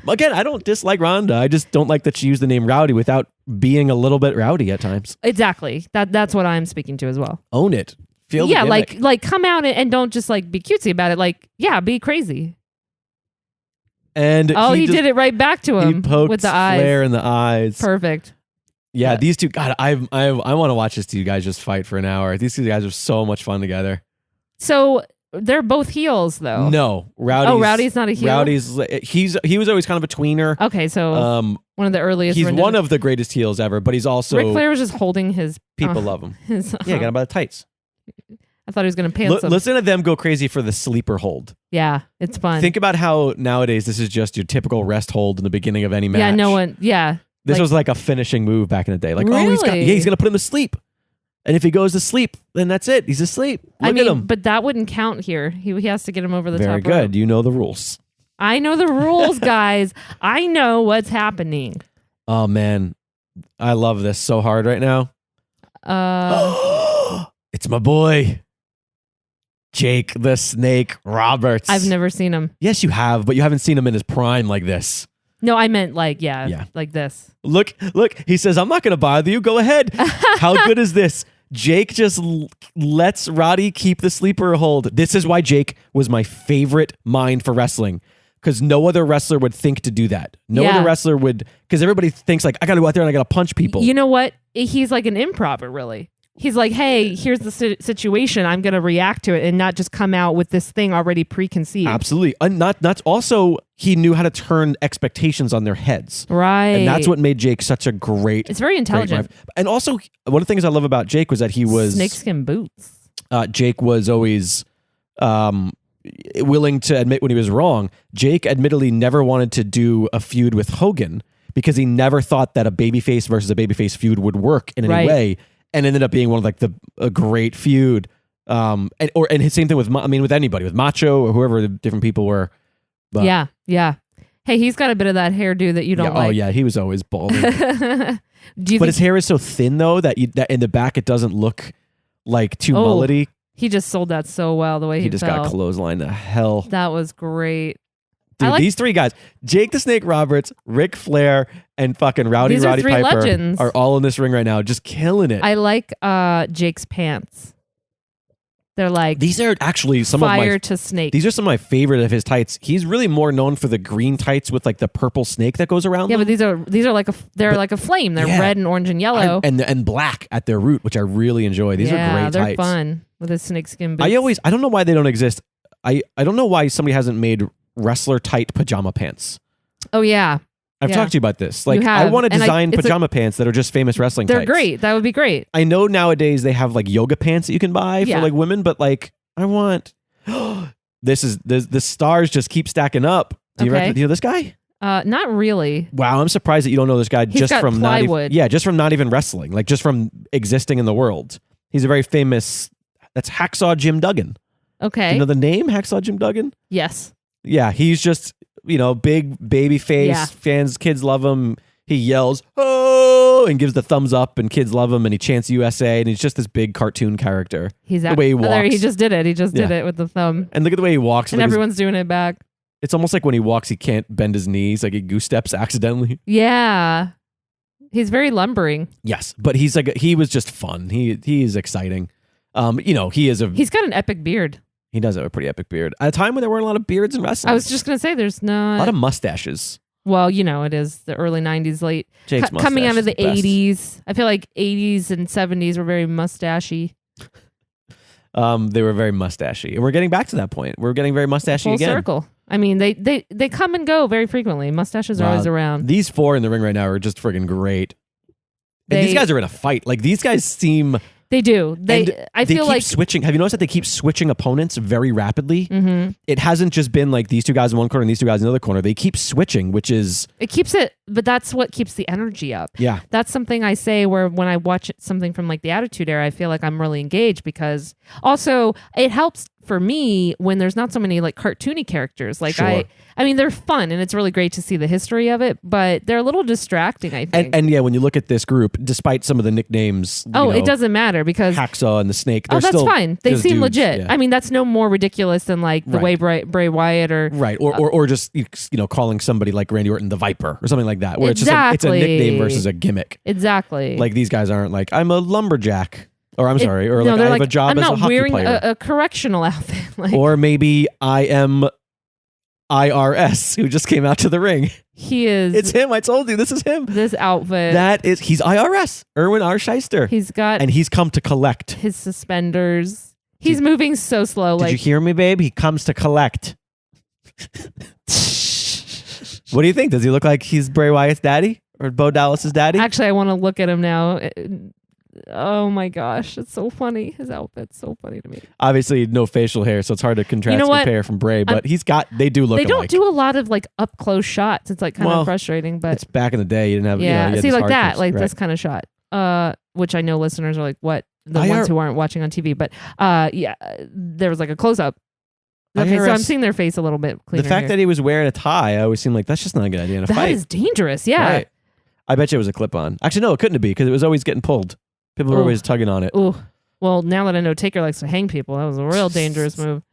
A: Again, I don't dislike Rhonda. I just don't like that she used the name Rowdy without being a little bit rowdy at times.
B: Exactly. That's what I'm speaking to as well.
A: Own it. Feel the gimmick.
B: like come out and don't just like be cutesy about it. Like, yeah, be crazy.
A: And
B: he did it right back to him with the eyes.
A: Flair in the eyes.
B: Perfect.
A: Yeah, these two. God, I want to watch these two guys just fight for an hour. These two guys are so much fun together.
B: So they're both heels though.
A: No,
B: Rowdy's not a heel.
A: He was always kind of a tweener.
B: Okay, so one of the earliest.
A: He's one of the greatest heels ever, but he's also
B: Ric Flair was just holding his.
A: People love him. Yeah, got him by the tights.
B: I thought he was going to pants him.
A: Listen to them go crazy for the sleeper hold.
B: Yeah, it's fun.
A: Think about how nowadays this is just your typical rest hold in the beginning of any match.
B: Yeah, no one. Yeah,
A: this was like a finishing move back in the day. Like,
B: really?
A: He's going to put him to sleep. And if he goes to sleep, then that's it. He's asleep. Look at him.
B: But that wouldn't count here. He has to get him over the top.
A: Very good. You know the rules.
B: I know the rules, guys. I know what's happening.
A: Oh, man. I love this so hard right now. It's my boy, Jake the Snake Roberts.
B: I've never seen him.
A: Yes, you have, but you haven't seen him in his prime like this.
B: No, I meant like this.
A: Look. He says, I'm not going to bother you. Go ahead. How good is this? Jake just lets Roddy keep the sleeper hold. This is why Jake was my favorite mind for wrestling, because no other wrestler would think to do that. No other wrestler would, because everybody thinks like, I got to go out there and I got to punch people.
B: You know what? He's like an improver, really. He's like, hey, here's the situation. I'm going to react to it and not just come out with this thing already preconceived.
A: Absolutely. Not also, he knew how to turn expectations on their heads.
B: Right.
A: And that's what made Jake such a great.
B: It's very intelligent.
A: And also, one of the things I love about Jake was that he was.
B: Snakeskin boots.
A: Jake was always willing to admit when he was wrong. Jake admittedly never wanted to do a feud with Hogan because he never thought that a babyface versus a babyface feud would work in any way. And ended up being one of like a great feud, and his same thing with with anybody, with Macho or whoever the different people were. But,
B: yeah. Hey, he's got a bit of that hairdo that you don't like.
A: Oh yeah, he was always balding.
B: But
A: his hair is so thin though that in the back it doesn't look like too mullety.
B: He just sold that so well the way he
A: just
B: fell.
A: got clotheslined to hell.
B: That was great.
A: Dude, these three guys, Jake the Snake Roberts, Ric Flair, and fucking Roddy Piper
B: legends.
A: Are all in this ring right now, just killing it.
B: I like Jake's pants. They're like
A: these are actually some
B: fire
A: of my
B: to snake.
A: These are some of my favorite of his tights. He's really more known for the green tights with like the purple snake that goes around.
B: Yeah,
A: them.
B: but they're like a flame. They're red and orange and yellow,
A: and black at their root, which I really enjoy. These are great
B: they're
A: tights.
B: Fun with his snakeskin boots.
A: I don't know why they don't exist. I don't know why somebody hasn't made wrestler tight pajama pants.
B: Oh yeah.
A: I've talked to you about this. Like, I want to design pajama pants that are just famous wrestling tights.
B: They're great. That would be great.
A: I know nowadays they have like yoga pants that you can buy for like women, but like I want the stars just keep stacking up. Do you know this guy?
B: Not really.
A: Wow, I'm surprised that you don't know this guy just from
B: plywood.
A: just from not even wrestling, like just from existing in the world. He's a very famous. That's Hacksaw Jim Duggan.
B: Okay.
A: Do you know the name Hacksaw Jim Duggan?
B: Yes.
A: Yeah, he's just, big baby face. Fans, kids love him. He yells, "Oh!" and gives the thumbs up, and kids love him, and he chants USA, and he's just this big cartoon character. The way he walks.
B: There, he just did it. He just did it with the thumb.
A: And look at the way he walks.
B: And everyone's doing it back.
A: It's almost like when he walks, he can't bend his knees, like he goose steps accidentally.
B: Yeah. He's very lumbering.
A: Yes, but he was just fun. He is exciting. He's got
B: an epic beard.
A: He does have a pretty epic beard. At a time when there weren't a lot of beards in wrestling.
B: I was just going to say there's not...
A: a lot of mustaches.
B: Well, it is the early 90s, late.
A: Jake's
B: coming out of the
A: best.
B: 80s. I feel like 80s and 70s were very mustachy.
A: They were very mustachy. And we're getting back to that point. We're getting very mustachy again.
B: Full circle. I mean, they come and go very frequently. Mustaches are always around.
A: These four in the ring right now are just friggin' great. And these guys are in a fight. Like, these guys seem...
B: They do. I feel like
A: switching. Have you noticed that they keep switching opponents very rapidly?
B: Mm-hmm.
A: It hasn't just been like these two guys in one corner and these two guys in the other corner. They keep switching, which is...
B: It keeps it, but that's what keeps the energy up.
A: Yeah.
B: That's something I say where when I watch something from like the Attitude Era, I feel like I'm really engaged because also it helps for me when there's not so many like cartoony characters. Like
A: sure.
B: I mean, they're fun and it's really great to see the history of it, but they're a little distracting, I think.
A: And yeah, when you look at this group, despite some of the nicknames,
B: it doesn't matter because
A: Hacksaw and the Snake.
B: That's fine. They seem
A: dudes,
B: legit.
A: Yeah.
B: I mean, that's no more ridiculous than like the way Bray Wyatt or
A: or just calling somebody like Randy Orton the Viper or something like that, where it's just it's a nickname versus a gimmick.
B: Exactly.
A: Like these guys aren't like I'm a lumberjack. Or I have a job as a hockey player. I'm not wearing
B: a correctional outfit.
A: Or maybe I am IRS, who just came out to the ring.
B: He is.
A: It's him. I told you, this is him.
B: This outfit.
A: He's IRS, Erwin R. Shyster.
B: He's got.
A: And he's come to collect.
B: His suspenders. He's moving so slow.
A: Did you hear me, babe? He comes to collect. What do you think? Does he look like he's Bray Wyatt's daddy or Bo Dallas's daddy?
B: Actually, I want to look at him now. Oh my gosh, it's so funny. His outfit's so funny to me.
A: Obviously, no facial hair, so it's hard to compare from Bray. But they do look.
B: They don't
A: alike.
B: do a lot of like up close shots. It's like kind of frustrating. But
A: it's back in the day. You didn't have.
B: Yeah,
A: you had
B: see, like that,
A: clips.
B: like
A: right.
B: this kind of shot. Which I know listeners are like, what? The ones who aren't watching on TV. But yeah, there was like a close up. Okay, so I'm seeing their face a little bit cleaner.
A: The fact that he was wearing a tie, I always seemed like that's just not a good idea in a fight.
B: That is dangerous. Yeah.
A: Right. I bet you it was a clip on. Actually, no, it couldn't be because it was always getting pulled. People were always tugging on it.
B: Ooh. Well, now that I know Taker likes to hang people, that was a real dangerous move.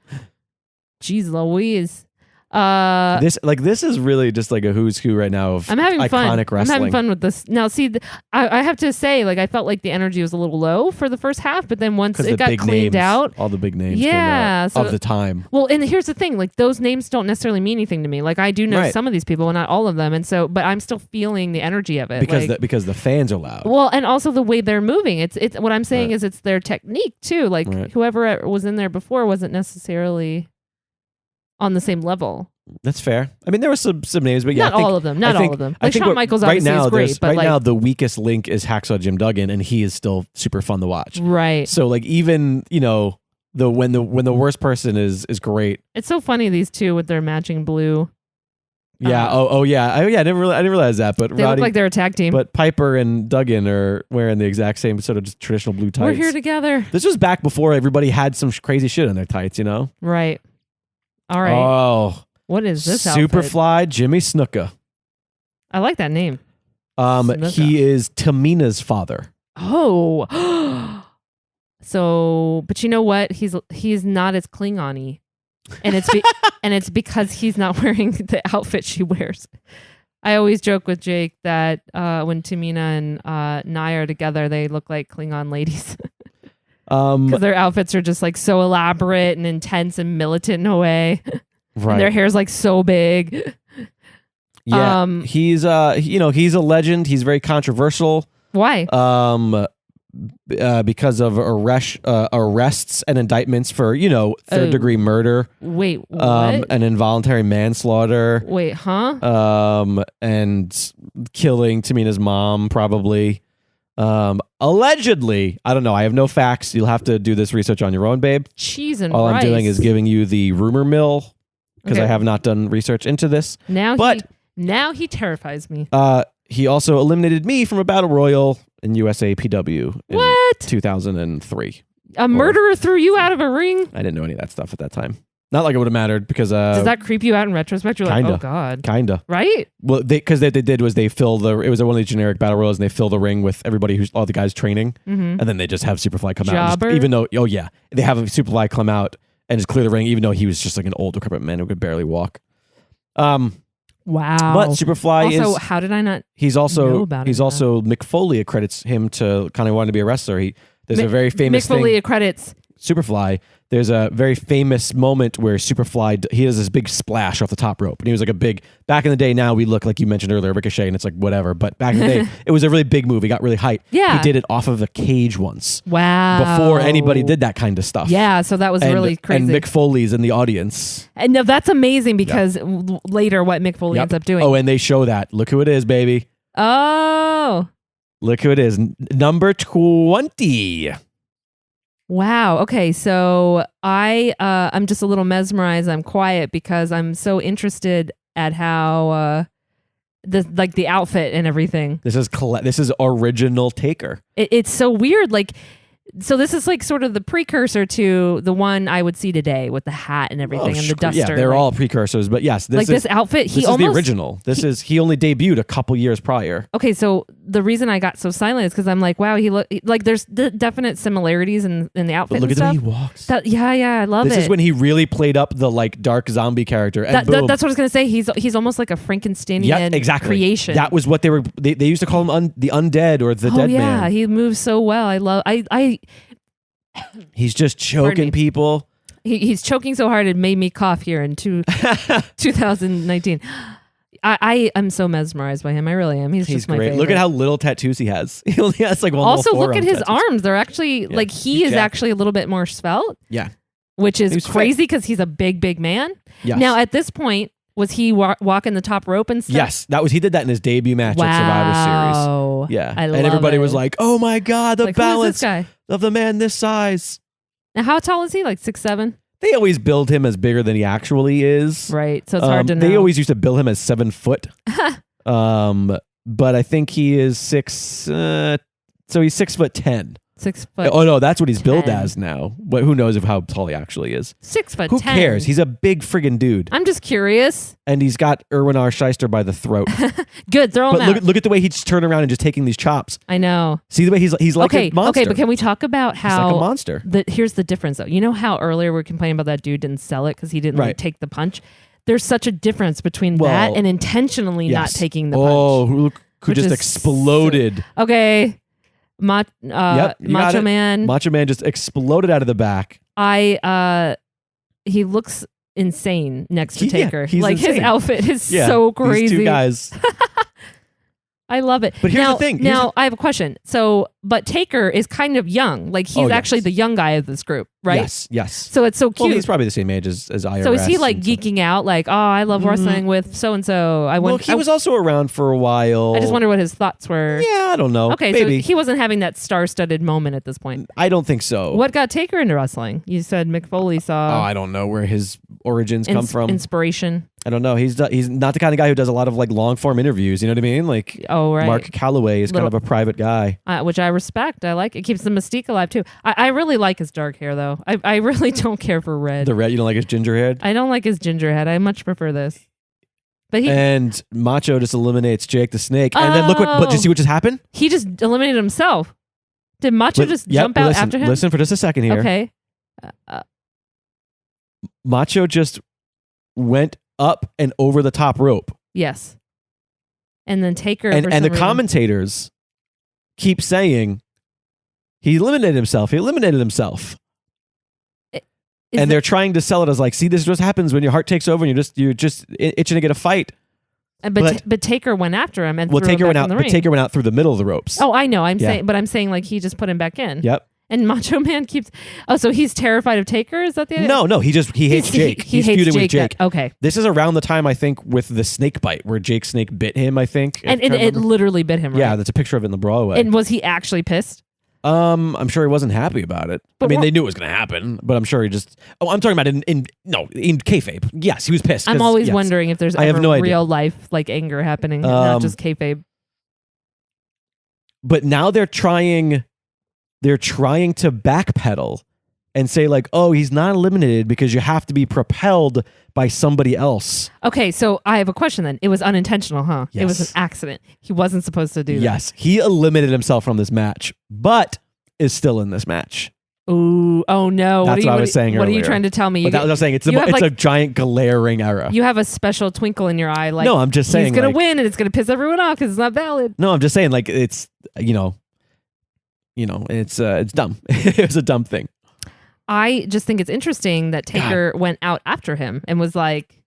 B: Jeez Louise.
A: This is really just like a who's who right now of
B: I'm having
A: iconic
B: fun.
A: wrestling.
B: I'm having fun with this. Now, see, I have to say, like, I felt like the energy was a little low for the first half, but then once it got cleaned out,
A: all the big names came out of the time.
B: Well, and here's the thing, like, those names don't necessarily mean anything to me. Like, I do know some of these people, and not all of them, and so, but I'm still feeling the energy of it
A: because the fans are loud.
B: Well, and also the way they're moving. It's what I'm saying is it's their technique too. Like whoever was in there before wasn't necessarily on the same level.
A: That's fair. I mean, there were some names, but
B: not all of them. Not all of them. Like Shawn Michaels obviously is great, but
A: now the weakest link is Hacksaw Jim Duggan, and he is still super fun to watch.
B: Right.
A: So like even when the worst person is great.
B: It's so funny these two with their matching blue.
A: Yeah. I didn't realize that. But
B: they look like they're a tag team.
A: But Piper and Duggan are wearing the exact same sort of just traditional blue tights.
B: We're here together.
A: This was back before everybody had some crazy shit on their tights,
B: Right. All right.
A: Oh.
B: What is this
A: Superfly Jimmy Snuka.
B: I like that name.
A: He is Tamina's father.
B: Oh. So, but you know what? He's not as Klingon-y. And it's because he's not wearing the outfit she wears. I always joke with Jake that when Tamina and Nia are together, they look like Klingon ladies. Because their outfits are just like so elaborate and intense and militant in a way. Right. And their hair's like so big.
A: Yeah. He's he's a legend. He's very controversial.
B: Why?
A: Because of arrests and indictments for, third degree murder.
B: Wait, what?
A: And involuntary manslaughter.
B: Wait, huh?
A: And killing Tamina's mom, probably. Allegedly, I don't know. I have no facts. You'll have to do this research on your own, babe.
B: Cheese and
A: All
B: rice.
A: I'm doing is giving you the rumor mill because I have not done research into this.
B: Now he terrifies me.
A: He also eliminated me from a battle royal in USA PW in 2003.
B: A murderer threw you out of a ring?
A: I didn't know any of that stuff at that time. Not like it would have mattered because
B: does that creep you out in retrospect? You're like, oh god,
A: kinda,
B: right?
A: Well, because they did was they fill it was one of the generic battle royals, and they fill the ring with everybody who's all the guys training, and then they just have Superfly come out, even though they have Superfly come out and just clear the ring, even though he was just like an old decrepit man who could barely walk.
B: Wow.
A: But Superfly is
B: also, how did I not?
A: He's also
B: know about
A: Mick Foley accredits him to kind of wanting to be a wrestler. There's a very famous
B: Mick Foley
A: thing.
B: accredits
A: Superfly. There's a very famous moment where Superfly, he has this big splash off the top rope. And he was like back in the day, now we look like you mentioned earlier, Ricochet, and it's like whatever. But back in the day, it was a really big move. He got really hyped.
B: Yeah.
A: He did it off of a cage once.
B: Wow.
A: Before anybody did that kind of stuff.
B: Yeah, so that was really crazy.
A: And Mick Foley's in the audience.
B: And no, that's amazing because later what Mick Foley ends up doing.
A: Oh, and they show that. Look who it is, baby.
B: Oh.
A: Look who it is. Number 20.
B: Wow. Okay. So I'm just a little mesmerized. I'm quiet because I'm so interested at how the outfit and everything.
A: This is original Taker.
B: It's so weird. Like, so this is like sort of the precursor to the one I would see today with the hat and everything and the duster.
A: Yeah, they're all precursors, but yes,
B: this outfit.
A: This is the original. He only debuted a couple years prior.
B: Okay, so the reason I got so silent is because I'm like, wow, he look like there's definite similarities in the outfit.
A: But look
B: and
A: at the way
B: he
A: walks.
B: I love it.
A: This is when he really played up the like dark zombie character. And
B: that's what I was gonna say. He's almost like a Frankensteinian creation.
A: That was what they used to call him the undead or the dead man.
B: Yeah, he moves so well. I love.
A: He's just choking people. He's
B: choking so hard it made me cough here in 2019. I am so mesmerized by him. I really am. He's just my
A: great.
B: favorite.
A: Look at how little tattoos he has. He only has like one.
B: Also,
A: little
B: look at his
A: tattoos.
B: arms. They're actually like he is
A: jacked.
B: actually a little bit more svelte.
A: Yeah,
B: which is
A: He's
B: crazy because he's a big man.
A: yes.
B: Now at this point, was he walking the top rope and stuff?
A: Yes, he did that in his debut match at Survivor Series. Yeah,
B: I love
A: and everybody
B: it.
A: was like, "Oh my god, the
B: Like, who is
A: balance
B: this guy?
A: of the man this size."
B: Now, how tall is he? Like 6'7"?
A: They always build him as bigger than he actually is.
B: Right. So it's hard to know.
A: They always used to bill him as 7 foot. But I think he is 6. So he's 6'10".
B: 6 foot.
A: Oh no, that's what he's billed
B: 10.
A: as now. But who knows how tall he actually is?
B: 6 foot.
A: Who
B: 10.
A: cares? He's a big friggin' dude,
B: I'm just curious.
A: and he's got Erwin R. Shyster by the throat.
B: Good. Throw him
A: But
B: out.
A: look at the way he's just turning around and just taking these chops.
B: I know.
A: See the way he's like
B: Okay.
A: a monster.
B: Okay. But can we talk about
A: he's like a
B: how
A: monster.
B: here's the difference though. You know how earlier we were complaining about that dude didn't sell it because he didn't like,
A: Right.
B: take the punch. There's such a difference between
A: Well,
B: that and intentionally not
A: Yes.
B: taking the punch.
A: Oh, who
B: Which
A: just
B: is
A: exploded?
B: Okay.
A: You got
B: Macho
A: it.
B: Man.
A: Macho Man just exploded out of the back.
B: He looks insane next to
A: Yeah,
B: Taker.
A: he's
B: like his
A: insane.
B: outfit is
A: Yeah,
B: so crazy.
A: These two guys.
B: I love it.
A: But here's
B: now,
A: the thing.
B: Now I have a question. So, but Taker is kind of young. Like he's
A: Oh, yes.
B: actually the young guy of this group, right?
A: Yes.
B: So it's so cute.
A: Well, he's probably the same age as IRS.
B: So is he like
A: and stuff.
B: geeking out? Like, oh, I love wrestling with so and so.
A: Well, he was also around for a while.
B: I just wonder what his thoughts were.
A: Yeah, I don't know.
B: Okay,
A: maybe.
B: so he wasn't having that star-studded moment at this point.
A: I don't think so.
B: What got Taker into wrestling? You said Mick Foley
A: Oh,
B: saw
A: I don't know where his origins come from.
B: inspiration.
A: I don't know. He's not the kind of guy who does a lot of like long form interviews. You know what I mean? Like
B: Oh, right.
A: Mark Calloway is kind of a private guy.
B: Which I respect. I like it. Keeps the mystique alive too. I really like his dark hair though. I really don't care for red.
A: The red, you don't like his ginger head?
B: I don't like his ginger head. I much prefer this. But
A: And Macho just eliminates Jake the Snake. And then look what. But did you see what just happened?
B: he just eliminated himself. Did Macho just jump out after him?
A: Listen for just a second here.
B: Okay.
A: Macho just went up and over the top rope.
B: Yes. And then Taker
A: And
B: for
A: the
B: some reason-
A: commentators keep saying he eliminated himself. He eliminated himself. And they're trying to sell it as like, see, this is what happens when your heart takes over and you're just itching to get a fight.
B: But Taker went after him and threw
A: Taker
B: him
A: went
B: back
A: out.
B: in the
A: But
B: ring.
A: Taker went out through the middle of the ropes.
B: Oh, I know. I'm
A: Yeah.
B: saying like he just put him back in.
A: Yep.
B: And Macho Man keeps. Oh, so he's terrified of Taker? Is that the idea?
A: No, he hates Jake.
B: He
A: He's
B: hates
A: feuding
B: Jake.
A: with Jake.
B: Okay.
A: This is around the time I think with the snake bite where Jake Snake bit him. I think,
B: And
A: if I
B: it
A: remember.
B: literally bit him. Right?
A: Yeah, that's a picture of it in the Broadway.
B: And was he actually pissed?
A: I'm sure he wasn't happy about it.
B: But
A: I mean,
B: what-
A: they knew it was going to happen, but I'm sure he just. Oh, I'm talking about in kayfabe. Yes, he was pissed.
B: I'm
A: 'cause,
B: always
A: yes.
B: wondering if there's
A: I have
B: ever
A: no idea.
B: real life like anger happening, not just kayfabe.
A: But now they're trying to backpedal and say like, oh, he's not eliminated because you have to be propelled by somebody else.
B: Okay, so I have a question then. It was unintentional, huh?
A: Yes.
B: It was an accident. He wasn't supposed to do that.
A: Yes, he eliminated himself from this match, but is still in this match.
B: Ooh, oh no.
A: That's what I was saying
B: What are you
A: earlier.
B: trying to tell me?
A: But that was what I was saying. It's
B: have, like-
A: a giant glaring error.
B: You have a special twinkle in your eye. Like,
A: No, I'm just saying,
B: he's going
A: like-
B: to win and it's going to piss everyone off because it's not valid.
A: No, I'm just saying like it's it's dumb. It was a dumb thing.
B: I just think it's interesting that Taker went out after him and was like,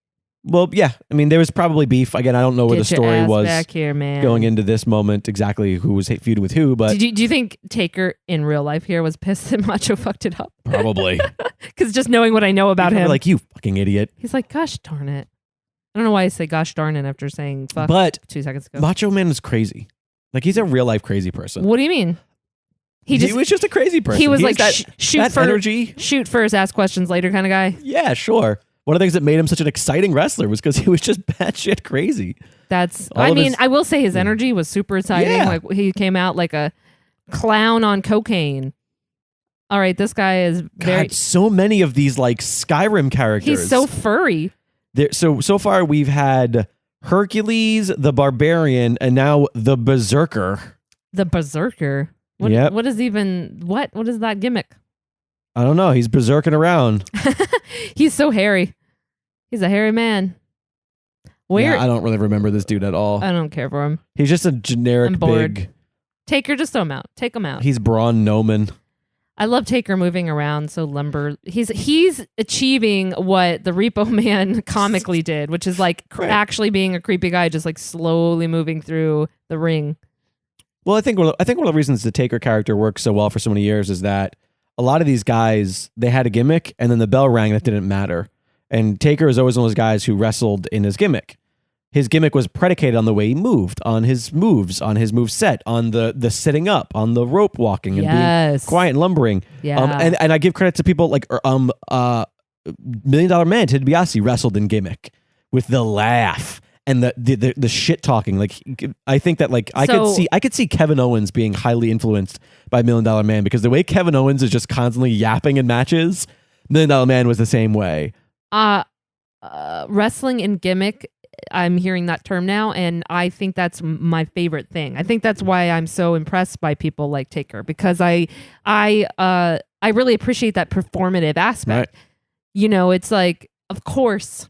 A: Well, yeah. I mean, there was probably beef. Again, I don't know where the
B: "Get your
A: story
B: ass
A: was
B: back here, man."
A: going into this moment exactly who was feuding with who, but
B: Do you think Taker in real life here was pissed that Macho fucked it up?
A: probably
B: Because just knowing what I know about him,
A: like, you fucking idiot.
B: he's like, "Gosh darn it." I don't know why I say "gosh darn it" after saying "fuck"
A: But
B: 2 seconds ago.
A: Macho Man is crazy. Like, he's a real life crazy person.
B: What do you mean?
A: He was just a crazy person.
B: He was like
A: that,
B: shoot
A: that
B: first,
A: energy.
B: shoot first, ask questions later kind of guy.
A: Yeah, sure. One of the things that made him such an exciting wrestler was because he was just batshit crazy.
B: That's.
A: All
B: I
A: of
B: mean,
A: his-
B: I will say his energy was super exciting.
A: Yeah.
B: Like he came out like a clown on cocaine. All right, this guy is very.
A: God, so many of these like Skyrim characters.
B: He's so furry.
A: So far we've had Hercules, the Barbarian, and now the Berserker.
B: The Berserker. What?
A: Yep.
B: What is even what? What is that gimmick?
A: I don't know. He's berserking around.
B: He's so hairy. He's a hairy man. Where?
A: Yeah, I don't really remember this dude at all.
B: I don't care for him.
A: He's just a generic
B: I'm bored.
A: big.
B: Taker, just throw him out. Take him out.
A: He's Braun Noman.
B: I love Taker moving around so lumber. He's achieving what the Repo-Man comically did, which is like actually being a creepy guy, just like slowly moving through the ring.
A: Well, I think one of the reasons the Taker character works so well for so many years is that a lot of these guys, they had a gimmick and then the bell rang that didn't matter. And Taker is always one of those guys who wrestled in his gimmick. His gimmick was predicated on the way he moved, on his moves, on his move set, on the sitting up, on the rope walking and being quiet and lumbering.
B: Yeah.
A: And I give credit to people like $1 Million Man, Ted DiBiase wrestled in gimmick with the laugh and the shit talking. Like I think that like I could see Kevin Owens being highly influenced by $1 Million Man because the way Kevin Owens is just constantly yapping in matches, $1 Million Man was the same way.
B: Wrestling in gimmick, I'm hearing that term now, and I think that's my favorite thing. I think that's why I'm so impressed by people like Taker, because I really appreciate that performative aspect. Right. You know, it's like, of course,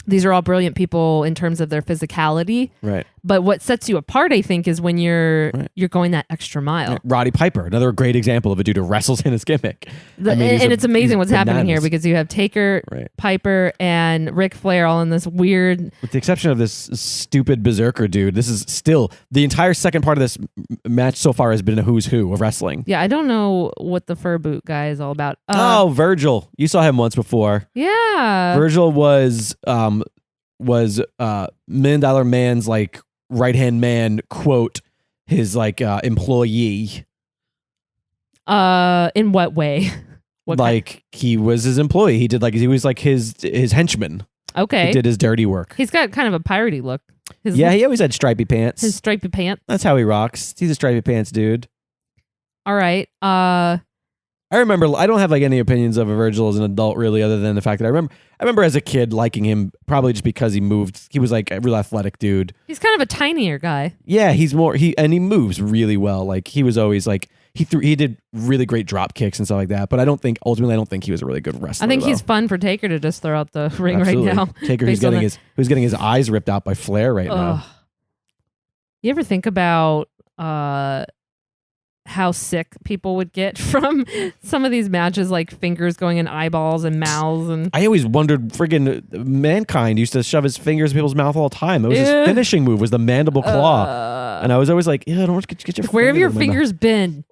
B: these are all brilliant people in terms of their physicality. Right. But what sets you apart, I think, is when you're going that extra mile.
A: Right. Roddy Piper, another great example of a dude who wrestles in his gimmick.
B: It's amazing what's happening here because you have Taker, Piper, and Ric Flair all in this weird...
A: With the exception of this stupid berserker dude, this is still... The entire second part of this match so far has been a who's who of wrestling.
B: Yeah, I don't know what the fur boot guy is all about.
A: Virgil. You saw him once before.
B: Yeah.
A: Virgil was $1 Million Man's like right-hand man, quote, his like employee.
B: In what way?
A: He was his employee. He was like his henchman.
B: Okay.
A: He did his dirty work.
B: He got kind of a piratey look.
A: He always had stripy pants.
B: His stripy pants.
A: That's how he rocks. He's a stripy pants dude.
B: All right.
A: I remember, I don't have like any opinions of Virgil as an adult really, other than the fact that I remember as a kid liking him probably just because he was like a real athletic dude.
B: He's kind of a tinier guy.
A: Yeah, he moves really well. Like he was always like, he did really great drop kicks and stuff like that. But ultimately I don't think he was a really good wrestler.
B: I think he's fun for Taker to just throw out the ring right now.
A: Taker who's getting his eyes ripped out by Flair right now.
B: You ever think about, how sick people would get from some of these matches, like fingers going in eyeballs and mouths. And
A: I always wondered, friggin' Mankind used to shove his fingers in people's mouth all the time. It was his finishing move was the mandible claw. And I was always like, ew, I don't want to get your
B: where have your fingers been?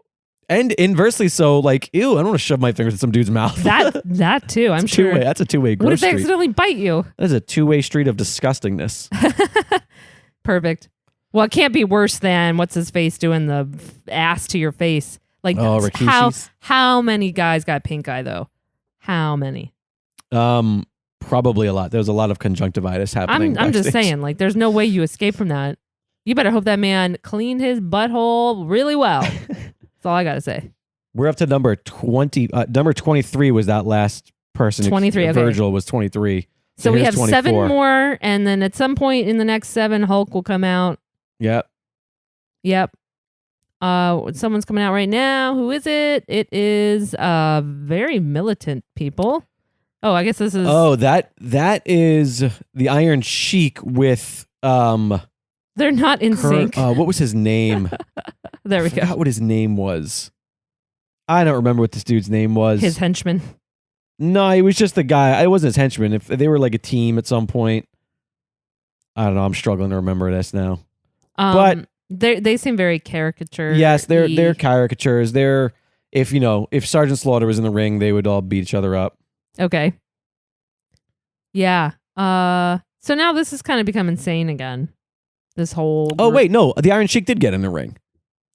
A: And inversely so, like, ew, I don't want to shove my fingers in some dude's mouth.
B: That too, I'm sure.
A: That's a two-way
B: What if they accidentally bite you?
A: That's a two-way street of disgustingness.
B: Perfect. Well, it can't be worse than what's his face doing the ass to your face. Like, how many guys got pink eye though? How many?
A: Probably a lot. There was a lot of conjunctivitis happening.
B: I'm just saying, like, there's no way you escape from that. You better hope that man cleaned his butthole really well. That's all I gotta say.
A: We're up to number 20. Number 23 was that last person.
B: 23. Okay.
A: Virgil was 23.
B: So we have 24. 7 more, and then at some point in the next 7, Hulk will come out. Yep. Someone's coming out right now. Who is it? It is very militant people. Oh, I guess this is.
A: Oh, that is the Iron Sheik with
B: They're not in sync.
A: What was his name?
B: There we go.
A: I forgot what his name was. I don't remember what this dude's name was.
B: His henchman.
A: No, he was just the guy. It wasn't his henchman. If they were like a team at some point. I don't know. I'm struggling to remember this now. But
B: they seem very caricature.
A: Yes, they're caricatures. If Sergeant Slaughter was in the ring, they would all beat each other up.
B: Okay. Yeah. So now this has kind of become insane again. This whole group.
A: Oh wait, no, the Iron Sheik did get in the ring.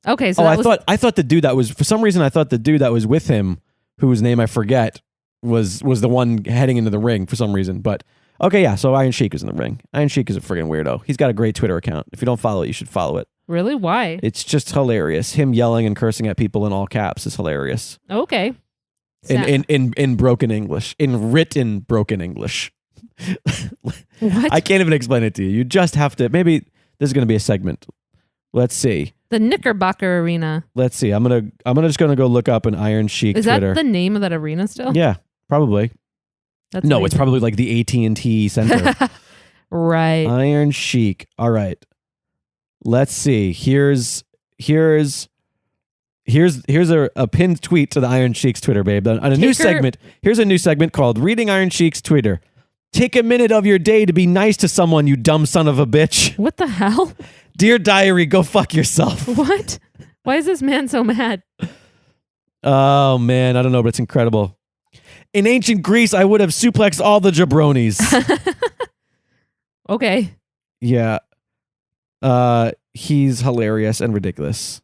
B: Okay, so
A: I thought the dude that was, for some reason I thought the dude that was with him, whose name I forget, was the one heading into the ring for some reason. But okay, yeah, so Iron Sheik is in the ring. Iron Sheik is a friggin' weirdo. He's got a great Twitter account. If you don't follow it, you should follow it.
B: Really? Why?
A: It's just hilarious. Him yelling and cursing at people in all caps is hilarious.
B: Okay.
A: In broken English. In written broken English.
B: What?
A: I can't even explain it to you. You just have to, maybe this is going to be a segment. Let's see.
B: The Knickerbocker Arena.
A: Let's see. I'm just gonna go look up an Iron Sheik
B: Is
A: Twitter.
B: That the name of that arena still?
A: Yeah, probably.
B: That's
A: no,
B: amazing.
A: It's probably like the AT&T Center.
B: Right.
A: Iron Sheik. All right. Let's see. Here's Here's a pinned tweet to the Iron Sheik's Twitter, babe. On a new segment. Here's a new segment called Reading Iron Sheik's Twitter. Take a minute of your day to be nice to someone, you dumb son of a bitch.
B: What the hell?
A: Dear diary, go fuck yourself.
B: What? Why is this man so mad?
A: Oh, man. I don't know, but it's incredible. In ancient Greece, I would have suplexed all the jabronis.
B: Okay.
A: Yeah. He's hilarious and ridiculous.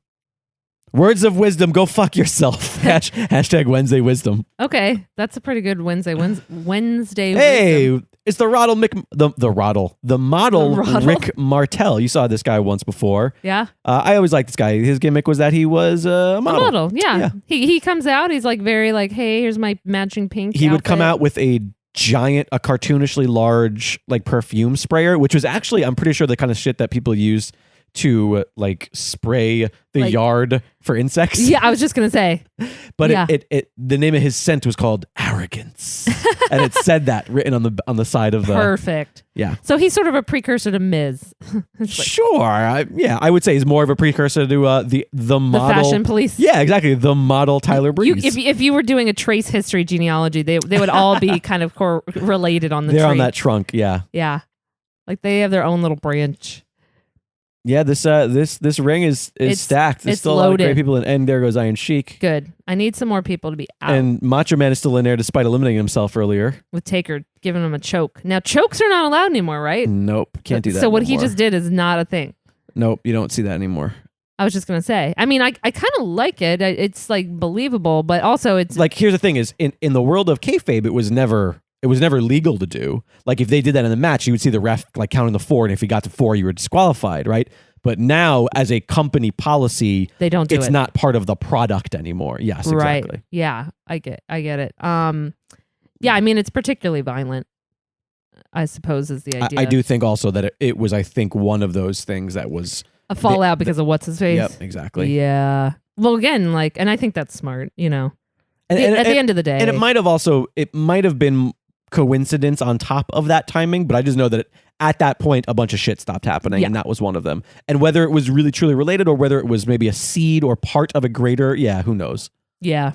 A: Words of wisdom, go fuck yourself. Hashtag Wednesday wisdom.
B: Okay. That's a pretty good Wednesday
A: Hey,
B: wisdom.
A: it's the model Rick Martel. You saw this guy once before.
B: Yeah.
A: I always liked this guy. His gimmick was that he was a model.
B: A model, yeah. He comes out, he's like very like, hey, here's my matching pink
A: He
B: outfit.
A: would come out with a cartoonishly large like perfume sprayer, which was actually, I'm pretty sure, the kind of shit that people use to like spray the yard for insects.
B: Yeah, I was just gonna say.
A: But it the name of his scent was called Arrogance, and it said that written on the side of the.
B: Perfect.
A: Yeah.
B: So he's sort of a precursor to Miz.
A: Sure. I would say he's more of a precursor to the model.
B: The Fashion Police.
A: Yeah, exactly. The model Tyler Breeze.
B: If you were doing a trace history genealogy, they would all be kind of related on the.
A: They're
B: tree.
A: on that trunk. Yeah.
B: Yeah, like they have their own little branch.
A: Yeah, this ring is stacked. There's still
B: loaded.
A: a lot of great people, and there goes Iron Sheik.
B: Good. I need some more people to be out.
A: And Macho Man is still in there despite eliminating himself earlier.
B: With Taker giving him a choke. Now chokes are not allowed anymore, right?
A: Nope, can't do that.
B: So what
A: anymore.
B: he just did is not a thing.
A: Nope, you don't see that anymore.
B: I was just gonna say. I mean, I kind of like it. It's like believable, but also it's
A: like, here's the thing: is in the world of kayfabe, it was never legal to do. Like if they did that in the match, you would see the ref like counting the 4, and if he got to 4, you were disqualified, right? But now, as a company policy,
B: they don't do it.
A: It's not part of the product anymore. Yes, exactly.
B: Right. Yeah, I get it. Yeah, I mean, it's particularly violent, I suppose, is the idea.
A: I do think also that it was, I think, one of those things that was
B: a fallout because of what's his face.
A: Yep, exactly.
B: Yeah. Well, again, like, and I think that's smart, you know. At the end of the day.
A: And it might have been coincidence on top of that timing, but I just know that at that point a bunch of shit stopped happening, and that was one of them. And whether it was really truly related or whether it was maybe a seed or part of a greater, who knows?
B: Yeah.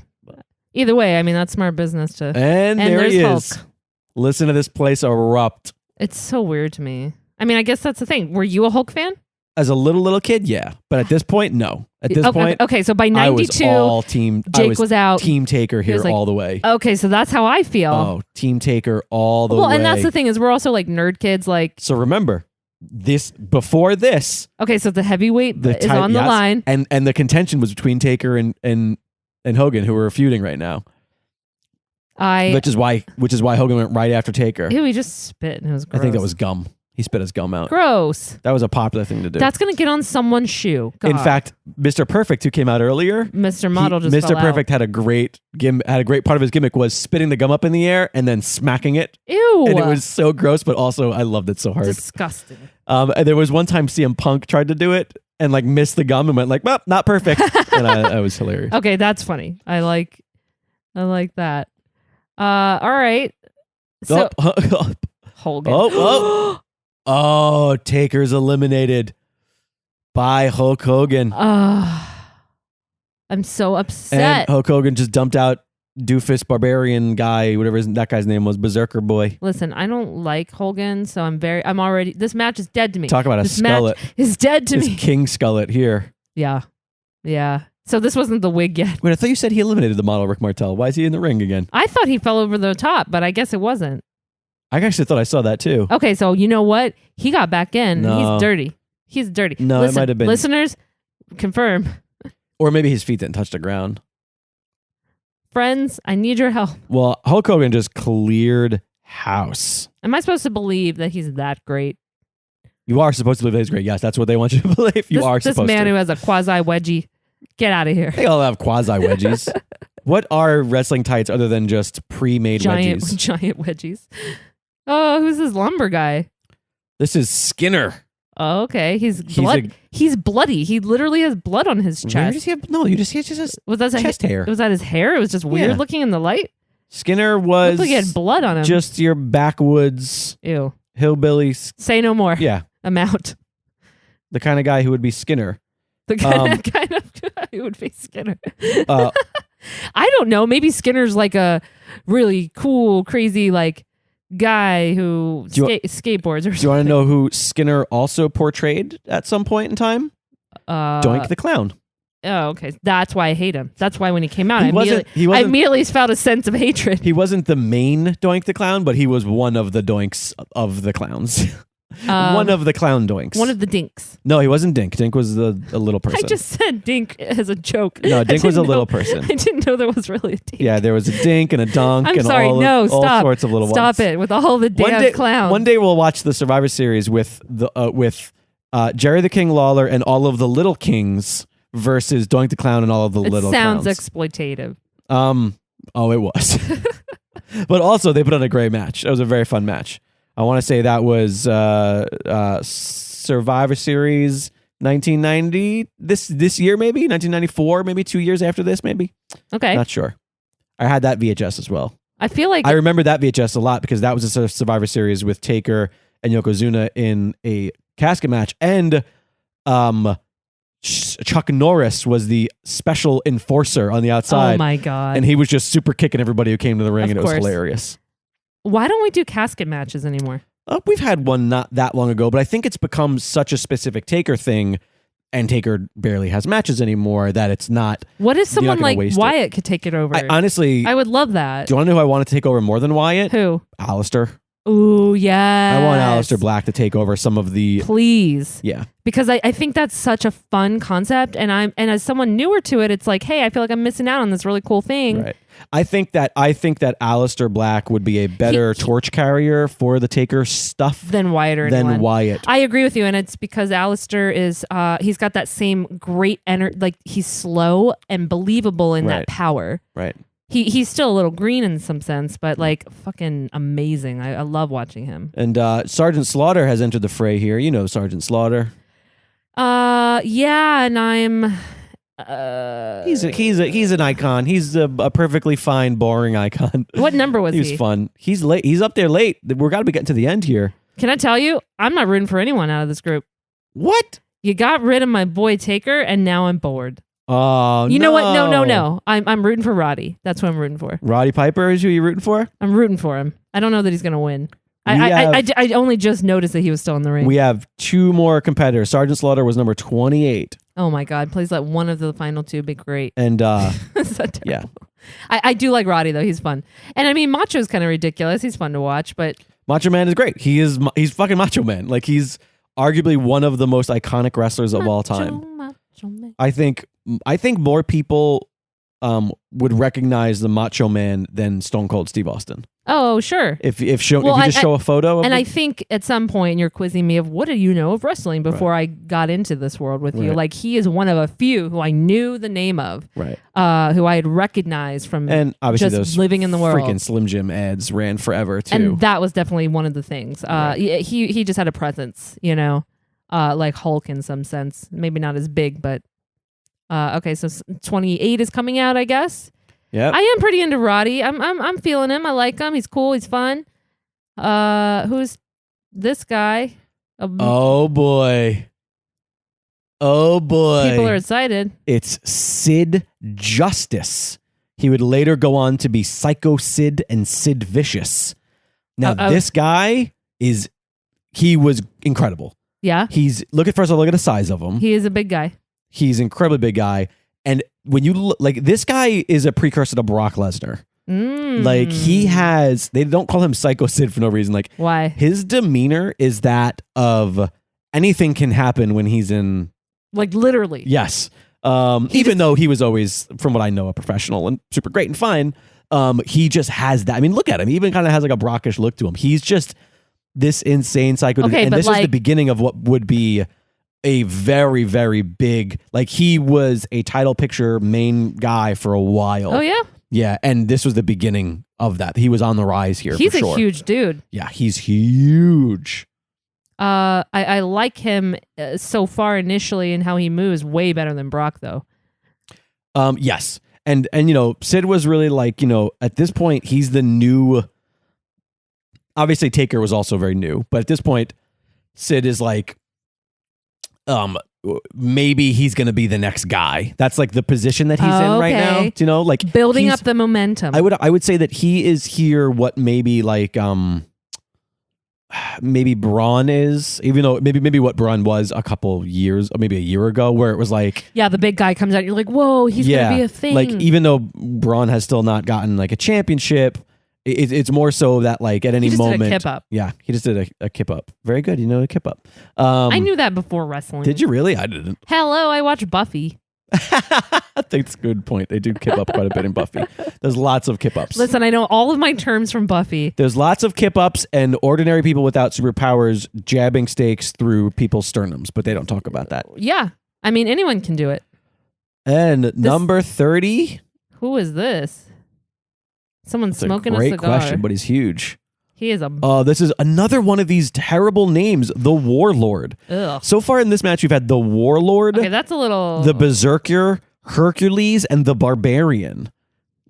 B: Either way, I mean, that's smart business to.
A: And there he is.
B: Hulk.
A: Listen to this place erupt.
B: It's so weird to me. I mean, I guess that's the thing. Were you a Hulk fan?
A: As a little kid, yeah. But at this point, no. At this point,
B: okay. So by 92, Jake was out.
A: Team Taker here
B: like,
A: all the way.
B: Okay, so that's how I feel.
A: Oh, Team Taker all the way.
B: Well, and that's the thing is we're also like nerd kids. Like,
A: so remember, before this.
B: Okay, so the heavyweight is on the line,
A: and the contention was between Taker and Hogan, who were feuding right now. Which is why Hogan went right after Taker.
B: Ew, he just spit and it was gross.
A: I think that was gum. He spit his gum out.
B: Gross.
A: That was a popular thing to do.
B: That's going to get on someone's shoe. God.
A: In fact, Mr. Perfect, who came out earlier,
B: Mr. Model
A: Mr. Perfect had a great part of his gimmick was spitting the gum up in the air and then smacking it.
B: Ew.
A: And it was so gross, but also I loved it so hard.
B: Disgusting.
A: And there was one time CM Punk tried to do it and like missed the gum and went like, well, not perfect. And I was hilarious.
B: Okay, that's funny. I like that. All right. So Hogan.
A: Oh, Taker's eliminated by Hulk Hogan.
B: I'm so upset.
A: And Hulk Hogan just dumped out Doofus Barbarian guy, whatever that guy's name was, Berserker Boy.
B: Listen, I don't like Hogan, so I'm already, this match is dead to me.
A: Talk about
B: this
A: skullet.
B: Match is dead to me.
A: King skullet here.
B: Yeah. So this wasn't the wig yet.
A: Wait, I thought you said he eliminated the model Rick Martel. Why is he in the ring again?
B: I thought he fell over the top, but I guess it wasn't.
A: I actually thought I saw that too.
B: Okay, so you know what? He got back in.
A: No.
B: He's dirty. He's dirty.
A: No,
B: Listen,
A: it might have been.
B: Listeners, confirm.
A: Or maybe his feet didn't touch the ground.
B: Friends, I need your help.
A: Well, Hulk Hogan just cleared house.
B: Am I supposed to believe that he's that great?
A: You are supposed to believe that he's great. Yes, that's what they want you to believe.
B: This man who has a quasi wedgie. Get out of here.
A: They all have quasi wedgies. What are wrestling tights other than just pre-made wedgies?
B: Giant wedgies. Oh, who's this lumber guy?
A: This is Skinner.
B: Oh, okay. He's bloody. He literally has blood on his chest.
A: Where does he have? No, you just he just
B: was that
A: chest hair.
B: Was that his hair? It was just weird looking in the light.
A: Skinner was.
B: Looked like he had blood on him.
A: Just your backwoods.
B: Ew.
A: Hillbilly.
B: Say no more.
A: Yeah.
B: I'm out.
A: The kind of guy who would be Skinner.
B: The kind of who would face Skinner. I don't know. Maybe Skinner's like a really cool, crazy like guy who skateboards or something.
A: Do you want to know who Skinner also portrayed at some point in time? Doink the Clown.
B: Oh, okay. That's why I hate him. That's why when he came out,
A: He
B: I immediately felt a sense of hatred.
A: He wasn't the main Doink the Clown, but he was one of the Doinks of the clowns. One of the clown doinks.
B: One of the dinks.
A: No, he wasn't Dink. Dink was a little person.
B: I just said dink as a joke.
A: No, Dink was a little person.
B: I didn't know there was really a dink.
A: Yeah, there was a Dink and a Dunk
B: I'm
A: and
B: sorry,
A: all
B: stop.
A: sorts of little ones.
B: Stop it with all the damn clowns.
A: One day we'll watch the Survivor Series with Jerry the King Lawler and all of the little kings versus Doink the Clown and all of the little clowns.
B: It sounds exploitative.
A: Oh, it was. But also they put on a great match. It was a very fun match. I want to say that was Survivor Series 1990. This year, maybe 1994, maybe 2 years after this, maybe.
B: Okay,
A: not sure. I had that VHS as well.
B: I feel like
A: I remember that VHS a lot because that was a Survivor Series with Taker and Yokozuna in a casket match, and Chuck Norris was the special enforcer on the outside.
B: Oh my god!
A: And he was just super kicking everybody who came to the ring, and it was
B: course.
A: hilarious.
B: Why don't we do casket matches anymore?
A: We've had one not that long ago, but I think it's become such a specific Taker thing, and Taker barely has matches anymore, that it's not.
B: What if someone like Wyatt could take it over?
A: Honestly,
B: I would love that.
A: Do you want to know who I want to take over more than Wyatt?
B: Who?
A: Alistair.
B: Ooh, yeah.
A: I want Alistair Black to take over some of the.
B: Please.
A: Yeah.
B: Because I think that's such a fun concept, and as someone newer to it, it's like, hey, I feel like I'm missing out on this really cool thing.
A: Right. I think that Alistair Black would be a better torch carrier for the Taker stuff
B: than Wyatt or anyone.
A: Wyatt.
B: I agree with you, and it's because Alistair is he's got that same great energy, like he's slow and believable in that power.
A: Right.
B: He's still a little green in some sense, but like fucking amazing. I love watching him.
A: And Sergeant Slaughter has entered the fray here. You know Sergeant Slaughter.
B: Yeah, and I'm.
A: He's an icon. He's a perfectly fine, boring icon.
B: What number was he?
A: He was fun. He's late. He's up there late. We're got to be getting to the end here.
B: Can I tell you? I'm not rooting for anyone out of this group.
A: What?
B: You got rid of my boy Taker, and now I'm bored.
A: Oh,
B: you know what? No. I'm rooting for Roddy. That's what I'm rooting for.
A: Roddy Piper is who you're rooting for?
B: I'm rooting for him. I don't know that he's going to win. I only just noticed that he was still in the ring.
A: We have two more competitors. Sergeant Slaughter was number 28.
B: Oh my God. Please let one of the final two be great.
A: And
B: yeah. I do like Roddy though. He's fun. And I mean, Macho's kind of ridiculous. He's fun to watch, but
A: Macho Man is great. He's fucking Macho Man. Like he's arguably one of the most iconic wrestlers of all time.
B: Macho Man.
A: I think more people would recognize the Macho Man than Stone Cold Steve Austin.
B: Oh, sure.
A: If you just show a photo of
B: and
A: it.
B: I think at some point you're quizzing me of what do you know of wrestling before I got into this world with you. Like he is one of a few who I knew the name of.
A: Right.
B: Who I had recognized from
A: and obviously
B: just
A: those
B: living in the world.
A: Freaking Slim Jim ads ran forever too.
B: And that was definitely one of the things. He just had a presence, like Hulk in some sense. Maybe not as big, but okay, so 28 is coming out, I guess.
A: Yeah,
B: I am pretty into Roddy. I'm feeling him. I like him. He's cool. He's fun. Who's this guy?
A: Oh boy.
B: People are excited.
A: It's Sid Justice. He would later go on to be Psycho Sid and Sid Vicious. Now this guy he was incredible.
B: Yeah.
A: Look at the size of him.
B: He is a big guy.
A: He's an incredibly big guy. And when you look, like this guy is a precursor to Brock Lesnar. Like they don't call him Psycho Sid for no reason. Like
B: why?
A: His demeanor is that of anything can happen when he's in.
B: Like literally.
A: Yes. Even though he was always, from what I know, a professional and super great and fine. He just has that. I mean, look at him. He even kind of has like a Brockish look to him. He's just this insane psycho.
B: Okay,
A: and this
B: is
A: the beginning of what would be a very, very big, like he was a title picture main guy for a while.
B: Oh yeah?
A: Yeah, and this was the beginning of that. He was on the rise here.
B: He's
A: for sure.
B: a huge dude.
A: Yeah, he's huge.
B: I like him so far initially and how he moves way better than Brock though.
A: Yes. And Sid was really like, at this point he's the new, obviously Taker was also very new, but at this point Sid is like maybe he's going to be the next guy. That's like the position that he's in right now. Do you know, like
B: building up the momentum.
A: I would say that he is here what maybe like maybe Braun is, even though maybe what Braun was a couple years or maybe a year ago, where it was like,
B: yeah, the big guy comes out, you're like, whoa, he's gonna be a thing.
A: Like even though Braun has still not gotten like a championship, it's more so that like at any moment,
B: did a kip up.
A: Yeah, he just did a kip up. Very good, you know, a kip up.
B: I knew that before wrestling.
A: Did you really? I didn't.
B: Hello, I watch Buffy.
A: I think it's a good point. They do kip up quite a bit in Buffy. There's lots of kip ups.
B: Listen, I know all of my terms from Buffy.
A: There's lots of kip ups and ordinary people without superpowers jabbing stakes through people's sternums, but they don't talk about that.
B: Yeah. I mean, anyone can do it.
A: And number 30?
B: Who is this? Someone's smoking a
A: cigar.
B: Great
A: question, but he's huge.
B: He is
A: this is another one of these terrible names, the Warlord.
B: Ugh.
A: So far in this match, we've had the Warlord.
B: Okay, that's a little...
A: The Berserker, Hercules, and the Barbarian.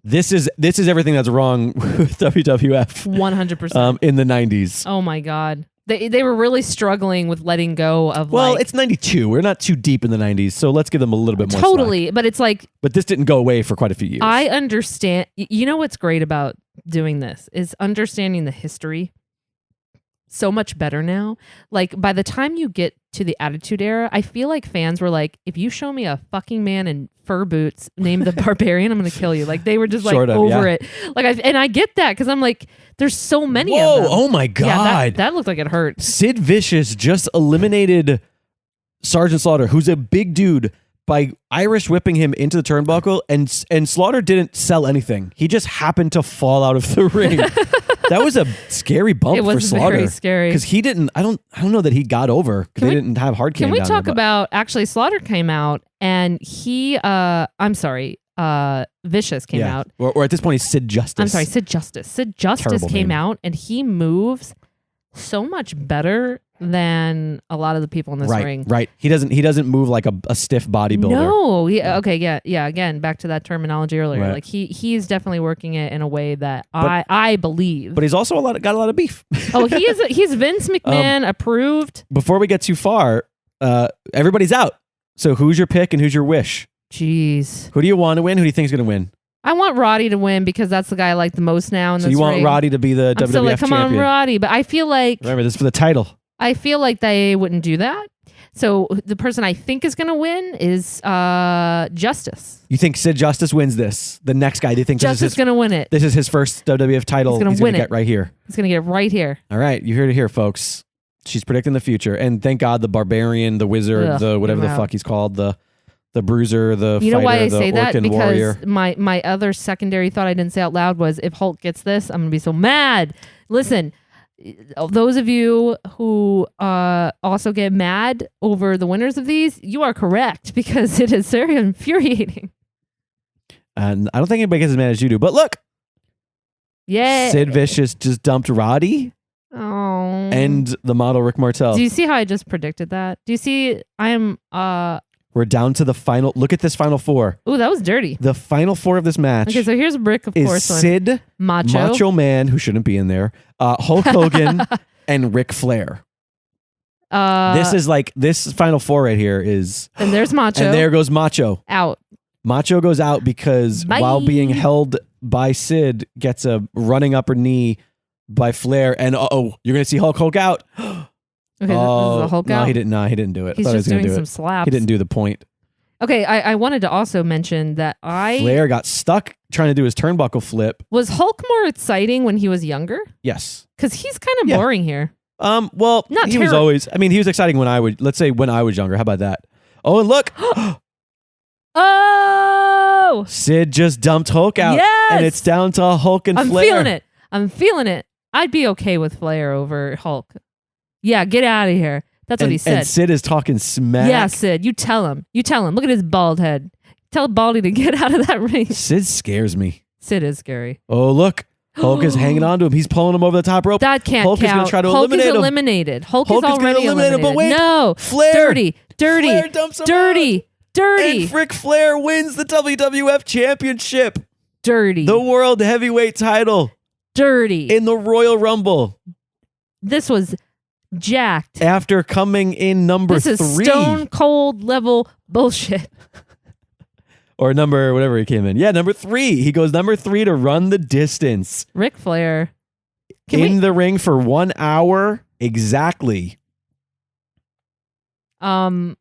A: This is everything that's wrong with WWF.
B: 100%.
A: In the 90s.
B: Oh my God. They were really struggling with letting go of
A: it's 92. We're not too deep in the 90s, so let's give them a little bit more
B: totally,
A: slack.
B: But it's like...
A: But this didn't go away for quite a few years.
B: I understand. You know what's great about doing this is understanding the history so much better now. Like by the time you get to the Attitude Era, I feel like fans were like, if you show me a fucking man in fur boots named the Barbarian, I'm going to kill you. Like they were just like over it. Like I get that because I'm like, there's so many of them.
A: Oh my God.
B: Yeah, that looked like it hurt.
A: Sid Vicious just eliminated Sergeant Slaughter, who's a big dude, by Irish whipping him into the turnbuckle, and Slaughter didn't sell anything. He just happened to fall out of the ring. That was a scary bump for Slaughter.
B: Very scary.
A: Because he didn't, I don't know that he got over because they didn't have hard cam.
B: Can we talk about, actually Slaughter came out and he, Vicious came out.
A: Or at this point he's Sid Justice.
B: I'm sorry, Sid Justice. Sid Justice
A: Terrible
B: came
A: name.
B: out and he moves so much better than a lot of the people in this ring.
A: Right. He doesn't move like a stiff bodybuilder.
B: No. Again, back to that terminology earlier.
A: Right.
B: Like he's definitely working it in a way that I believe.
A: But he's also got a lot of beef.
B: Oh, he's Vince McMahon approved.
A: Before we get too far, everybody's out. So who's your pick and who's your wish?
B: Jeez.
A: Who do you want to win? Who do you think is going to win?
B: I want Roddy to win because that's the guy I like the most now in this ring.
A: So you want Roddy to be the WWF
B: still like, come
A: champion?
B: on, Roddy. But I feel like...
A: Remember, this is for the title.
B: I feel like they wouldn't do that. So the person I think is going to win is Justice.
A: You think Sid Justice wins this? The next guy, do you think
B: Justice is going to win it?
A: This is his first WWF title. He's going to get right here.
B: He's going to get it right here.
A: All right, you heard it here, folks. She's predicting the future. And thank God the Barbarian, the Wizard, the whatever the fuck he's called, the Bruiser, the
B: you know
A: fighter,
B: why I
A: the
B: say that?
A: Orkin
B: Because
A: warrior.
B: my other secondary thought I didn't say out loud was if Hulk gets this, I'm going to be so mad. Listen, those of you who also get mad over the winners of these, you are correct because it is very infuriating.
A: And I don't think anybody gets as mad as you do. But look.
B: Yeah.
A: Sid Vicious just dumped Roddy.
B: Oh.
A: And the model Rick Martel.
B: Do you see how I just predicted that? Do you see
A: we're down to the final. Look at this final four.
B: Ooh, that was dirty.
A: The final four of this match.
B: Okay, so here's Rick, of course.
A: Sid, Macho Man, who shouldn't be in there, Hulk Hogan, and Ric Flair. This is like, this final four right here is...
B: And there's Macho.
A: And there goes Macho.
B: Out.
A: Macho goes out because while being held by Sid, gets a running upper knee by Flair. And you're going to see Hulk out.
B: Okay, this is a Hulk out?
A: He didn't do it.
B: He's just doing some slaps.
A: He didn't do the point.
B: Okay, I wanted to also mention that
A: Flair got stuck trying to do his turnbuckle flip.
B: Was Hulk more exciting when he was younger?
A: Yes.
B: Because he's kind of boring here.
A: Well, he was always, he was exciting when I was younger. How about that? Oh, and look.
B: Oh!
A: Sid just dumped Hulk out.
B: Yes!
A: And it's down to Hulk and Flair.
B: I'm feeling it. I'd be okay with Flair over Hulk. Yeah, get out of here. That's what he said.
A: And Sid is talking smack.
B: Yeah, Sid, you tell him. Look at his bald head. Tell Baldy to get out of that ring.
A: Sid scares me.
B: Sid is scary.
A: Oh, look. Hulk is hanging on to him. He's pulling him over the top rope.
B: That can't
A: Hulk
B: count.
A: is going to try to
B: Hulk
A: eliminate
B: is
A: him.
B: eliminated. Hulk is already eliminated.
A: But wait.
B: No.
A: Flair.
B: Dirty.
A: Flair dumps him out. And Ric Flair wins the WWF Championship.
B: Dirty.
A: The World Heavyweight title.
B: Dirty.
A: In the Royal Rumble.
B: This was jacked.
A: After coming in number
B: This is
A: 3.
B: stone cold level bullshit.
A: Or number, whatever he came in. Yeah, number 3. He goes number 3 to run the distance.
B: Ric Flair.
A: The ring for 1 hour exactly.
B: I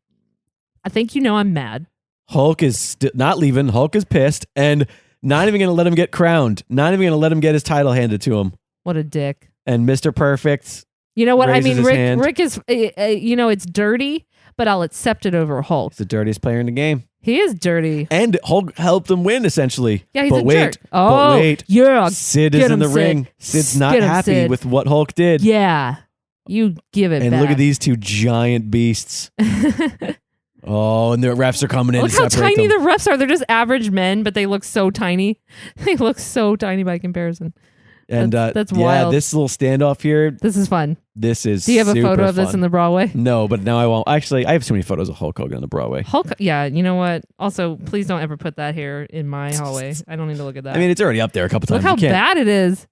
B: think I'm mad.
A: Hulk is not leaving. Hulk is pissed and not even going to let him get crowned. Not even going to let him get his title handed to him.
B: What a dick.
A: And Mr. Perfect.
B: You know what? I mean,
A: hand.
B: Rick is, it's dirty, but I'll accept it over Hulk.
A: He's the dirtiest player in the game.
B: He is dirty.
A: And Hulk helped him win, essentially.
B: Yeah, he's
A: but
B: a
A: wait,
B: jerk. Oh,
A: but wait.
B: Yeah.
A: Sid is in the ring. Sid's not happy with what Hulk did.
B: Yeah. You give it
A: and
B: back.
A: Look at these two giant beasts. Oh, and the refs are coming in.
B: Look how tiny the refs are. They're just average men, but they look so tiny. They look so tiny by comparison.
A: And
B: that's wild.
A: This little standoff here.
B: This is fun.
A: This is.
B: Do you have a photo of
A: fun.
B: this in the Broadway?
A: No, but now I won't. Actually, I have so many photos of Hulk Hogan on the Broadway.
B: Yeah, you know what? Also, please don't ever put that here in my hallway. I don't need to look at that.
A: I mean, it's already up there a couple times.
B: Look how bad it is.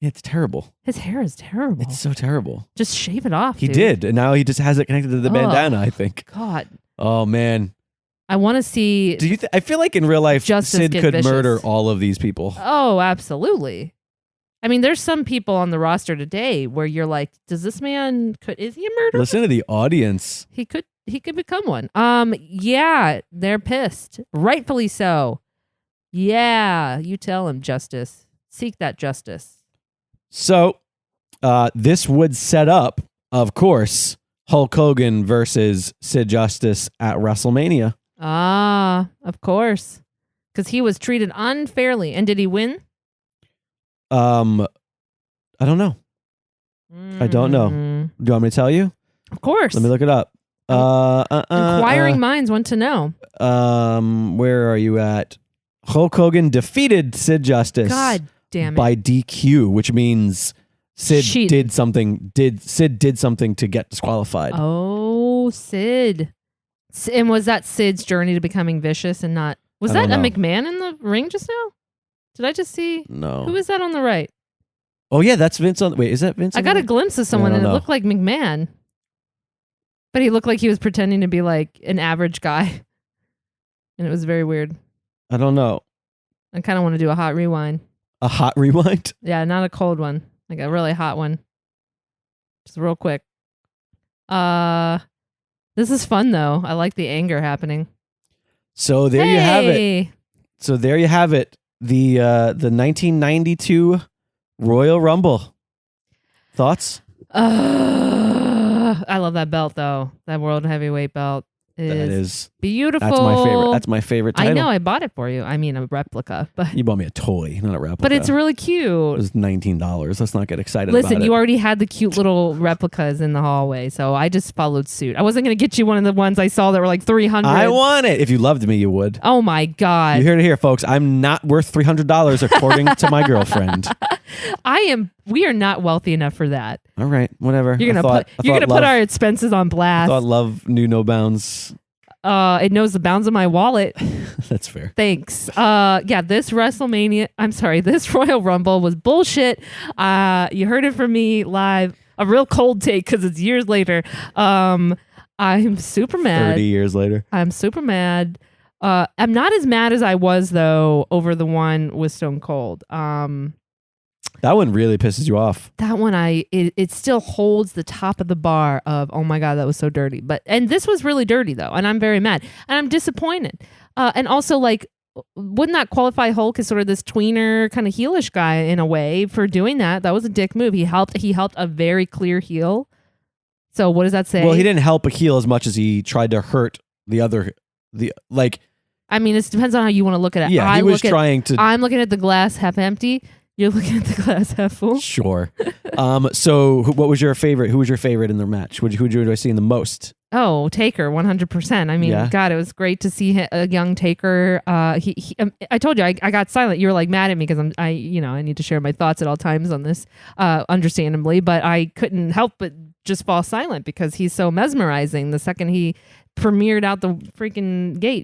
A: Yeah, it's terrible.
B: His hair is terrible.
A: It's so terrible.
B: Just shave it off.
A: He did, and now he just has it connected to the bandana, I think.
B: God.
A: Oh man.
B: I want to see.
A: Do you? I feel like in real life, Sid could murder all of these people.
B: Oh, absolutely. I mean, there's some people on the roster today where you're like, does this man is he a murderer?
A: Listen to the audience.
B: He could become one. Yeah, they're pissed. Rightfully so. Yeah, you tell him, Justice. Seek that justice.
A: So, this would set up, of course, Hulk Hogan versus Sid Justice at WrestleMania.
B: Ah, of course. Because he was treated unfairly. And did he win?
A: I don't know. I don't know. Do you want me to tell you?
B: Of course.
A: Let me look it up.
B: Inquiring minds want to know.
A: Where are you at? Hulk Hogan defeated Sid Justice.
B: God damn it.
A: By DQ, which means Sid did something to get disqualified.
B: Oh, Sid. And was that Sid's journey to becoming vicious and not... Was that a McMahon in the ring just now? Did I just see?
A: No.
B: Who is that on the right?
A: Oh, yeah, that's Vince on... Wait, is that Vince?
B: I got a glimpse of someone and it looked like McMahon. But he looked like he was pretending to be like an average guy. And it was very weird.
A: I don't know.
B: I kind of want to do a hot rewind.
A: A hot rewind?
B: Yeah, not a cold one. Like a really hot one. Just real quick. This is fun though. I like the anger happening.
A: So there you have it. So there you have it. The 1992 Royal Rumble. Thoughts?
B: I love that belt though. That World Heavyweight belt is beautiful.
A: That's my favorite. That's my favorite title.
B: I know. I bought it for you. I mean, a replica, but
A: you bought me a toy, not a replica.
B: But it's really cute.
A: It was $19. Let's not get excited.
B: Listen,
A: about it.
B: You already had the cute little replicas in the hallway, so I just followed suit. I wasn't going to get you one of the ones I saw that were like $300.
A: I want it. If you loved me, you would.
B: Oh my God!
A: You heard it here, folks. I'm not worth $300 according to my girlfriend.
B: I am. We are not wealthy enough for that.
A: All right, whatever.
B: You're gonna put our expenses on blast.
A: I thought love knew no bounds.
B: It knows the bounds of my wallet.
A: That's fair.
B: Thanks. Yeah, this this Royal Rumble was bullshit. You heard it from me live. A real cold take because it's years later. I'm super mad.
A: 30 years later. I'm
B: super mad. I'm not as mad as I was though over the one with Stone Cold.
A: That one really pisses you off.
B: That one, it still holds the top of the bar of, oh my God, that was so dirty. And this was really dirty though. And I'm very mad and I'm disappointed. And also like, wouldn't that qualify Hulk as sort of this tweener kind of heelish guy in a way for doing that? That was a dick move. He helped a very clear heel. So what does that say?
A: Well, he didn't help a heel as much as he tried to hurt the other,
B: I mean, it depends on how you want to look at it.
A: Yeah, he was trying to.
B: I'm looking at the glass half empty. You're looking at the glass half full.
A: Sure. So what was your favorite? Who was your favorite in the match? Who did you enjoy seeing the most?
B: Oh, Taker, 100%. I mean, yeah. God, it was great to see a young Taker. I told you, I got silent. You were like mad at me because I need to share my thoughts at all times on this, understandably, but I couldn't help but just fall silent because he's so mesmerizing. The second he premiered out the freaking gate,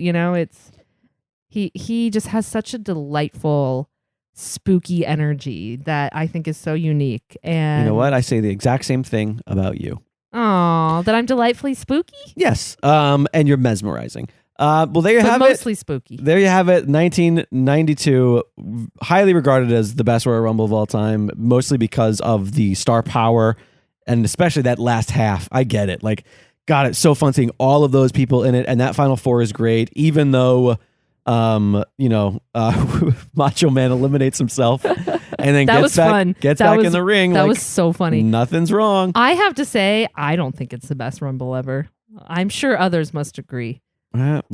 B: he just has such a delightful, spooky energy that I think is so unique. And
A: you know what? I say the exact same thing about you.
B: Oh, that I'm delightfully spooky?
A: Yes. And you're mesmerizing. Well, there you have it.
B: Mostly spooky.
A: There you have it. 1992, highly regarded as the best Royal Rumble of all time, mostly because of the star power and especially that last half. I get it. Like, God, it's so fun seeing all of those people in it, and that Final Four is great, even though, Macho Man eliminates himself and then gets back in the ring.
B: That was so funny.
A: Nothing's wrong.
B: I have to say, I don't think it's the best Rumble ever. I'm sure others must agree.
A: At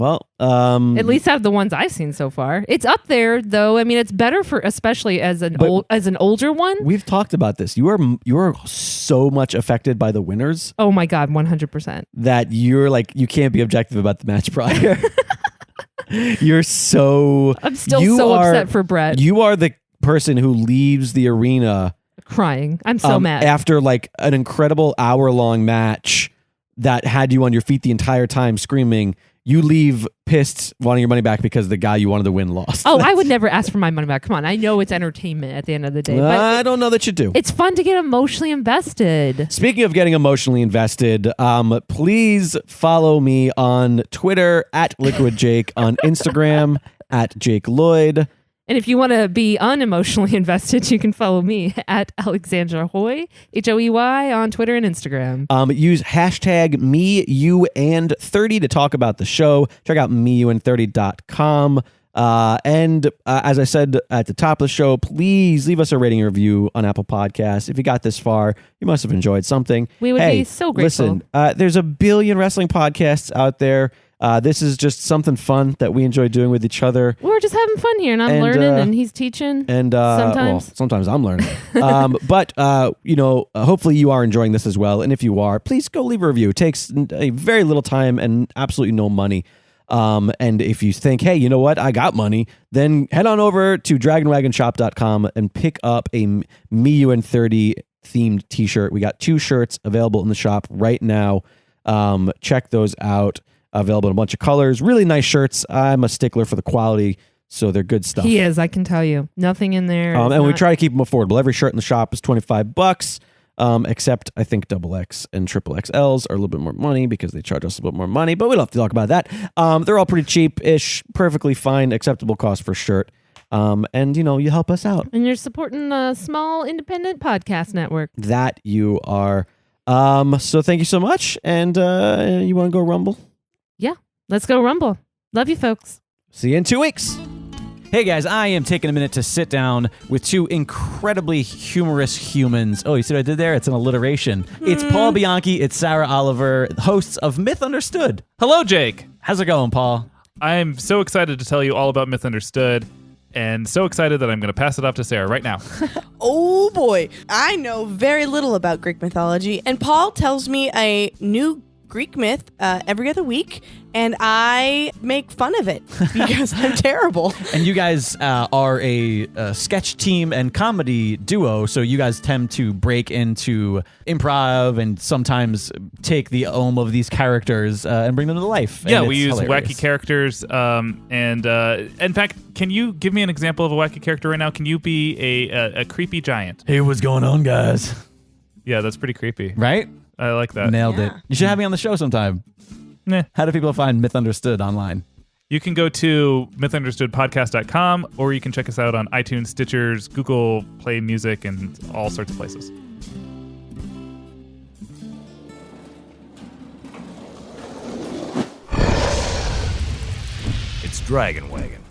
B: least out of the ones I've seen so far. It's up there, though. I mean, it's better for, especially as an older one.
A: We've talked about this. You are so much affected by the winners.
B: Oh my God, 100%.
A: That you're like, you can't be objective about the match prior. I'm still upset for Brett.
B: You
A: are the person who leaves the arena
B: crying. I'm so mad.
A: After like an incredible hour-long match that had you on your feet the entire time screaming. You leave pissed, wanting your money back because the guy you wanted to win lost.
B: Oh, I would never ask for my money back. Come on, I know it's entertainment at the end of the day. But
A: I don't know that you do.
B: It's fun to get emotionally invested.
A: Speaking of getting emotionally invested, please follow me on Twitter at Liquid Jake, on Instagram at Jake Lloyd.
B: And if you want to be unemotionally invested, you can follow me at Alexandra Hoy, HOEY, on Twitter and Instagram.
A: Use hashtag MeYouAnd30 to talk about the show. Check out meyouand30.com. As I said at the top of the show, please leave us a rating and review on Apple Podcasts. If you got this far, you must have enjoyed something.
B: We would be so grateful.
A: Listen, there's a billion wrestling podcasts out there. This is just something fun that we enjoy doing with each other.
B: We're just having fun here, and I'm learning, and he's teaching.
A: And sometimes I'm learning. But hopefully you are enjoying this as well. And if you are, please go leave a review. It takes a very little time and absolutely no money. And if you think, hey, you know what, I got money, then head on over to dragonwagonshop.com and pick up a Me You and 30 themed t-shirt. We got 2 shirts available in the shop right now. Check those out. Available in a bunch of colors. Really nice shirts. I'm a stickler for the quality, so they're good stuff.
B: He is, I can tell you. Nothing in there.
A: We try to keep them affordable. Every shirt in the shop is $25, except I think XXL and XXLs are a little bit more money because they charge us a little bit more money, but we don't have to talk about that. They're all pretty cheap-ish, perfectly fine, acceptable cost for a shirt. You help us out.
B: And you're supporting a small independent podcast network.
A: That you are. So thank you so much. And you want to go Rumble?
B: Yeah, let's go Rumble. Love you, folks.
A: See you in 2 weeks.
C: Hey guys, I am taking a minute to sit down with 2 incredibly humorous humans. Oh, you see what I did there? It's an alliteration. It's Paul Bianchi, it's Sarah Oliver, hosts of Myth Understood.
D: Hello, Jake.
C: How's it going, Paul?
D: I'm so excited to tell you all about Myth Understood, and so excited that I'm going to pass it off to Sarah right now.
E: Oh boy, I know very little about Greek mythology, and Paul tells me a new Greek myth every other week, and I make fun of it because I'm terrible.
C: And you guys are a sketch team and comedy duo, so you guys tend to break into improv and sometimes take the of these characters and bring them to life.
D: Yeah, we use wacky characters. In fact, can you give me an example of a wacky character right now? Can you be a creepy giant?
C: Hey, what's going on, guys?
D: Yeah, that's pretty creepy.
C: Right?
D: I like that.
C: Nailed it. You should have me on the show sometime.
D: Nah.
C: How do people find Myth Understood online?
D: You can go to mythunderstoodpodcast.com, or you can check us out on iTunes, Stitchers, Google Play Music, and all sorts of places.
F: It's Dragon Wagon.